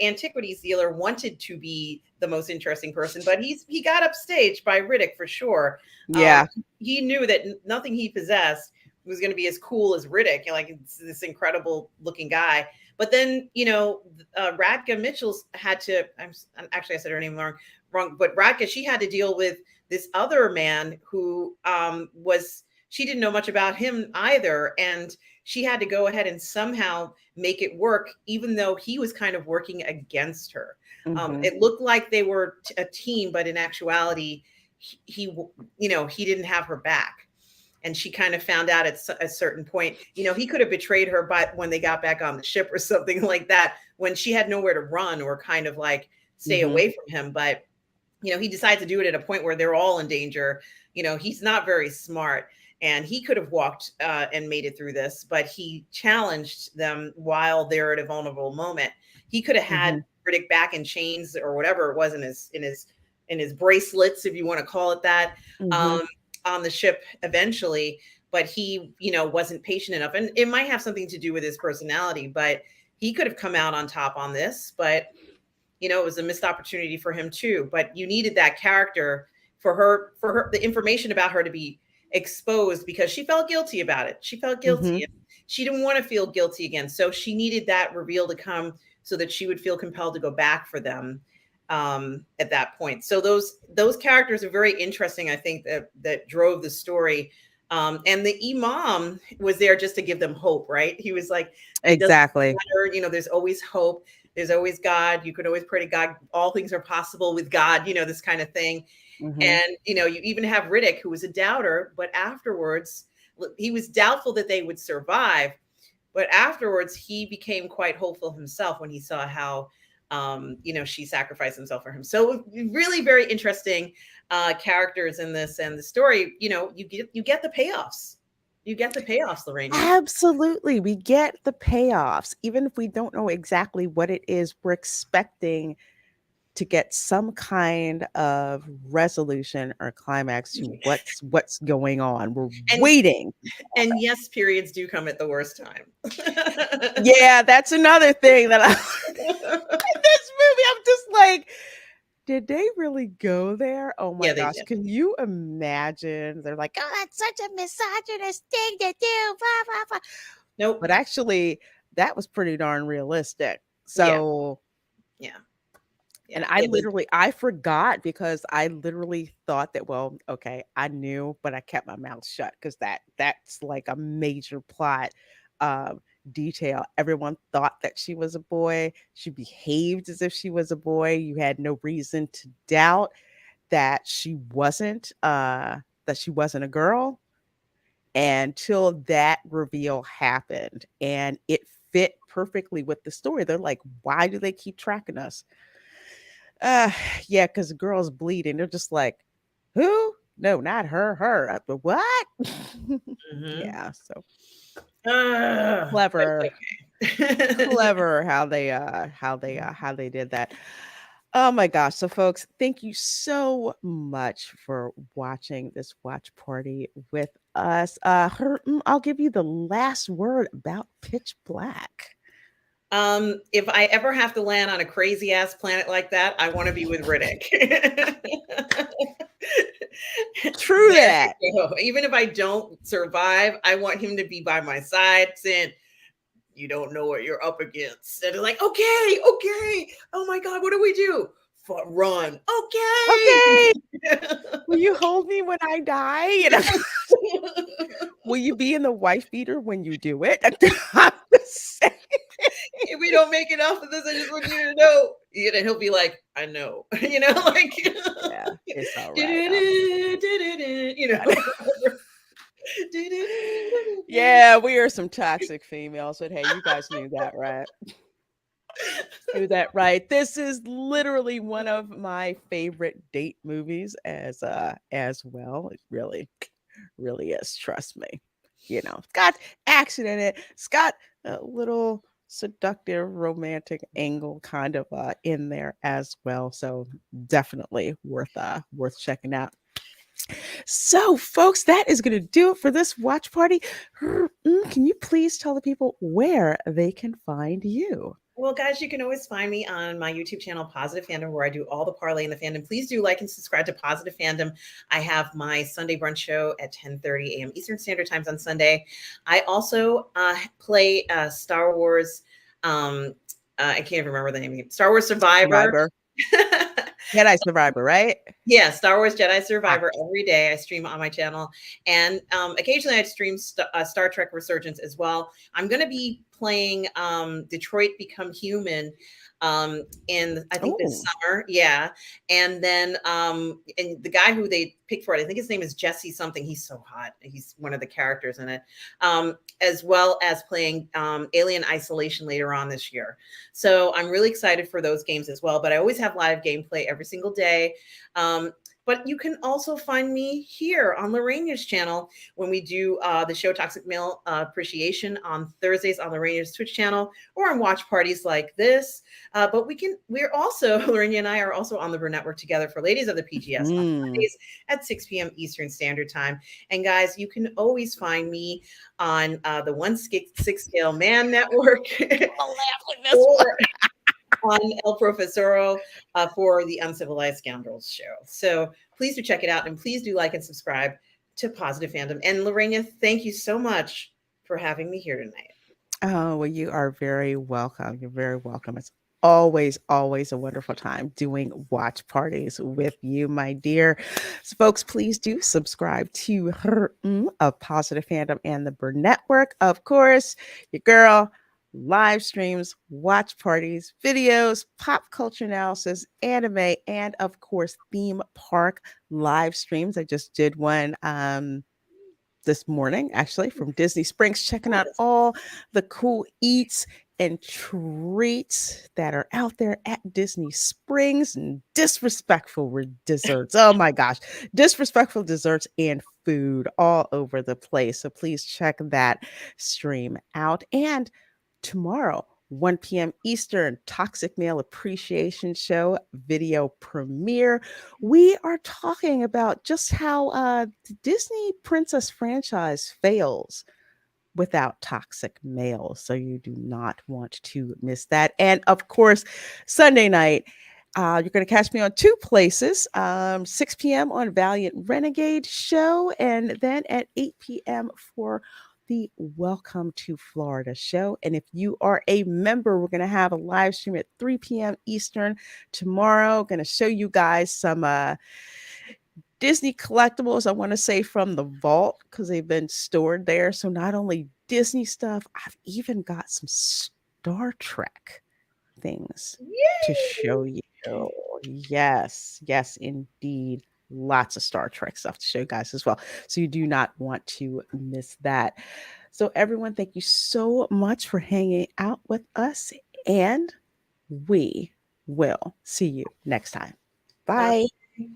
antiquities dealer wanted to be the most interesting person, but he got upstaged by Riddick for sure. Um, Yeah. he knew that nothing he possessed was going to be as cool as Riddick, like it's this incredible looking guy. But then, Radka Mitchell's had to. Actually, I said her name wrong. But Radka, she had to deal with this other man who was. She didn't know much about him either, and she had to go ahead and somehow make it work, even though he was kind of working against her. Hmm. It looked like they were a team, but in actuality, he didn't have her back. And she kind of found out at a certain point, he could have betrayed her, but when they got back on the ship or something like that, when she had nowhere to run or kind of like stay Hmm. away from him. But he decides to do it at a point where they're all in danger. He's not very smart, and he could have walked and made it through this, but he challenged them while they're at a vulnerable moment. He could have had Hmm. Riddick back in chains or whatever it was in his bracelets, if you want to call it that, Hmm. um, on the ship eventually. But he, wasn't patient enough, and it might have something to do with his personality. But he could have come out on top on this, but it was a missed opportunity for him too. But you needed that character for her the information about her to be exposed, because she felt guilty about it. She felt Hmm. guilty. She didn't want to feel guilty again. So she needed that reveal to come so that she would feel compelled to go back for them at that point. So those characters are very interesting. I think that drove the story. And the imam was there just to give them hope, right? He was like, it doesn't Exactly. matter, there's always hope. There's always God. You could always pray to God. All things are possible with God, this kind of thing. Hmm. And, you even have Riddick, who was a doubter, but afterwards, he was doubtful that they would survive. But afterwards, he became quite hopeful himself when he saw how, she sacrificed himself for him. So really very interesting characters in this, and the story, you get the payoffs. You get the payoffs, Lorraine. Absolutely. We get the payoffs. Even if we don't know exactly what it is, we're expecting to get some kind of resolution or climax to what's going on. We're and waiting for and yes, periods do come at the worst time. it. Yeah, that's another thing that I in this movie. I'm just like, did they really go there? Oh my Yeah, they gosh. did. Can you imagine? They're like, oh, that's such a misogynist thing to do. Blah, blah, blah. Nope. But actually, that was pretty darn realistic. Yeah, So, yeah, and yeah. It was. I forgot because I literally thought that, well, okay, I knew, but I kept my mouth shut because that's like a major plot um, detail. Everyone thought that she was a boy. She behaved as if she was a boy. You had no reason to doubt that she wasn't a girl. until that reveal happened, and it fit perfectly with the story. They're like, why do they keep tracking us? Uh, yeah, because the girl's bleeding. They're just like, who? No, not her. Her. But what? Mm-hmm. Yeah. So But clever, it's okay. clever how they did that. Oh my gosh. So folks, thank you so much for watching this watch party with us. I'll give you the last word about Pitch Black. If I ever have to land on a crazy ass planet like that, I want to be with Riddick. True There that. you go. Even if I don't survive, I want him to be by my side saying, "You don't know what you're up against." And they're like, "Okay, okay. Oh my God, what do we do? Run. Okay. Okay." Will you hold me when I die? You know? Will you be in the wife beater when you do it? I'm just saying. If we don't make it off of this, I just want you to know. And then he'll be like, I know. Like, Yeah, it's all right. you know. Yeah, we are some toxic females, but hey, you guys knew that, right? Knew that, right? This is literally one of my favorite date movies as well. It really is. Trust me. You know, it's got action in it. It's got a little seductive romantic angle kind of in there as well. So definitely worth checking out. So, folks, that is going to do it for this watch party. Can you please tell the people where they can find you? Well, guys, you can always find me on my YouTube channel, Positive Fandom, where I do all the parlay in the fandom. Please do like and subscribe to Positive Fandom. I have my Sunday brunch show at 10:30 a.m. Eastern Standard Times on Sunday. I also play Star Wars. I can't even remember the name of it. Star Wars Survivor. Survivor. Jedi Survivor, right? Yeah, Star Wars Jedi Ah, Survivor every day. I stream on my channel, and occasionally I stream Star Trek Resurgence as well. I'm going to be playing Detroit Become Human in I think this oh, summer. Yeah, and then and the guy who they picked for it, I think his name is Jesse something. He's so hot. He's one of the characters in it, as well as playing Alien Isolation later on this year. So I'm really excited for those games as well. But I always have live gameplay every single day. Um, but you can also find me here on Lorraine's channel when we do the show Toxic Male Appreciation on Thursdays on Lorraine's Twitch channel, or on watch parties like this. But we're also, Lorraine and I are also on the Brew Network together for Ladies of the PGS on mm. Mondays at 6 p.m. Eastern Standard Time. And guys, you can always find me on the 1/6 Scale Man Network I'm gonna laugh with this one. or on El Profesoro for the Uncivilized Scoundrels show. So please do check it out, and please do like and subscribe to Positive Fandom. And Lorena, thank you so much for having me here tonight. Oh, well, you are very welcome. You're very welcome. It's always a wonderful time doing watch parties with you, my dear. So, folks, please do subscribe to her of Positive Fandom and the Burn Network. Of course, your girl live streams, watch parties, videos, pop culture analysis, anime, and of course, theme park live streams. I just did one this morning, actually, from Disney Springs, checking out all the cool eats and treats that are out there at Disney Springs, and disrespectful desserts. Oh my gosh, disrespectful desserts and food all over the place. So please check that stream out. And tomorrow, 1 p.m. Eastern, Toxic Male Appreciation Show video premiere. We are talking about just how the Disney Princess franchise fails without toxic males. So you do not want to miss that. And of course, Sunday night, you're going to catch me on two places 6 p.m. on Valiant Renegade show, and then at 8 p.m. for the Welcome to Florida show. And if you are a member, we're going to have a live stream at 3 p.m. Eastern tomorrow. Going to show you guys some Disney collectibles, I want to say from the vault because they've been stored there. So not only Disney stuff, I've even got some Star Trek things to show you. Yay! Yes, yes, indeed. lots of Star Trek stuff to show you guys as well. So you do not want to miss that. So, everyone, thank you so much for hanging out with us. And we will see you next time. Bye. Bye.